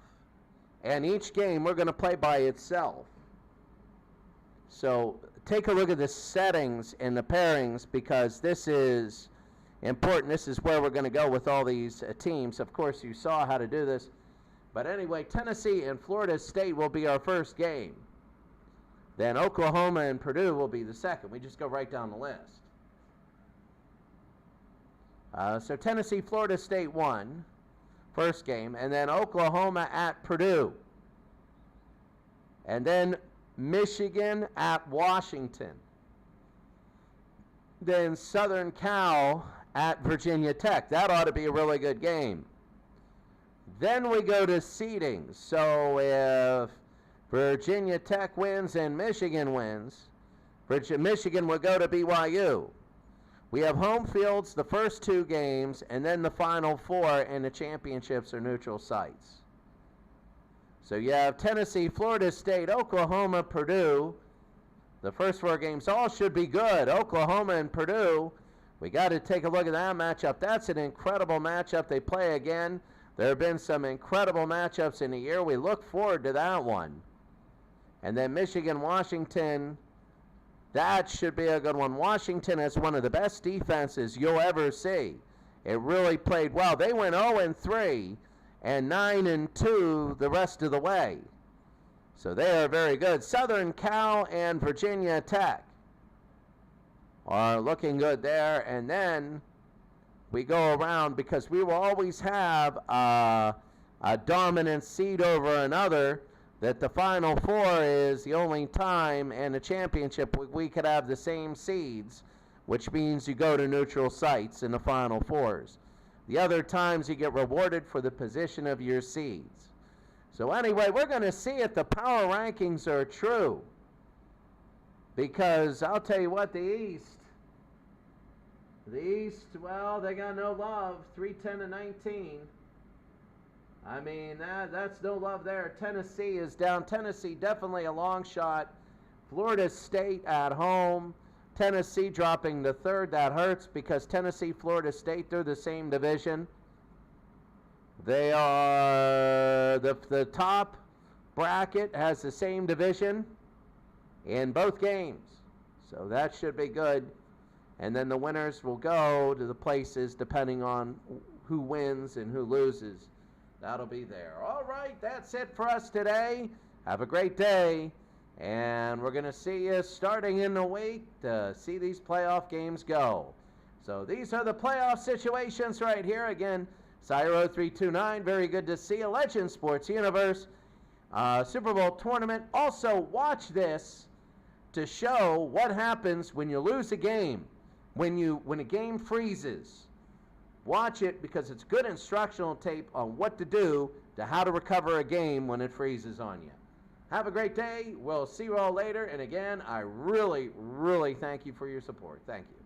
and each game we're going to play by itself. So take a look at the settings and the pairings, because this is important. This is where we're going to go with all these teams. Of course, you saw how to do this. But anyway, Tennessee and Florida State will be our first game. Then Oklahoma and Purdue will be the second. We just go right down the list. So Tennessee, Florida State won, first game. And then Oklahoma at Purdue. And then Michigan at Washington. Then Southern Cal at Virginia Tech. That ought to be a really good game. Then we go to seedings. So if Virginia Tech wins and Michigan wins, Michigan will go to BYU. We have home fields the first two games, and then the final four, and the championships are neutral sites. So you have Tennessee, Florida State, Oklahoma, Purdue. The first four games all should be good. Oklahoma and Purdue, we got to take a look at that matchup. That's an incredible matchup. They play again. There have been some incredible matchups in the year. We look forward to that one. And then Michigan, Washington, that should be a good one. Washington has one of the best defenses you'll ever see. It really played well. They went 0-3 and 9-2 the rest of the way. So they are very good. Southern Cal and Virginia Tech are looking good there. And then we go around, because we will always have a dominant seed over another, that the Final Four is the only time in the championship we could have the same seeds, which means you go to neutral sites in the Final Fours. The other times you get rewarded for the position of your seeds. So anyway, we're going to see if the power rankings are true, because I'll tell you what, the East, well, they got no love, 3-10-19. I mean, that's no love there. Tennessee is down. Tennessee definitely a long shot. Florida State at home. Tennessee dropping to third. That hurts, because Tennessee, Florida State, they're the same division. They are, the top bracket has the same division in both games. So that should be good. And then the winners will go to the places depending on who wins and who loses. That'll be there. All right, that's it for us today. Have a great day. And we're going to see you starting in the week to see these playoff games go. So these are the playoff situations right here. Again, Cyro 329, very good to see you. Legend Sports Universe, Super Bowl tournament. Also, watch this to show what happens when you lose a game. When a game freezes, watch it, because it's good instructional tape on what to do to how to recover a game when it freezes on you. Have a great day. We'll see you all later. And again, I really, really thank you for your support. Thank you.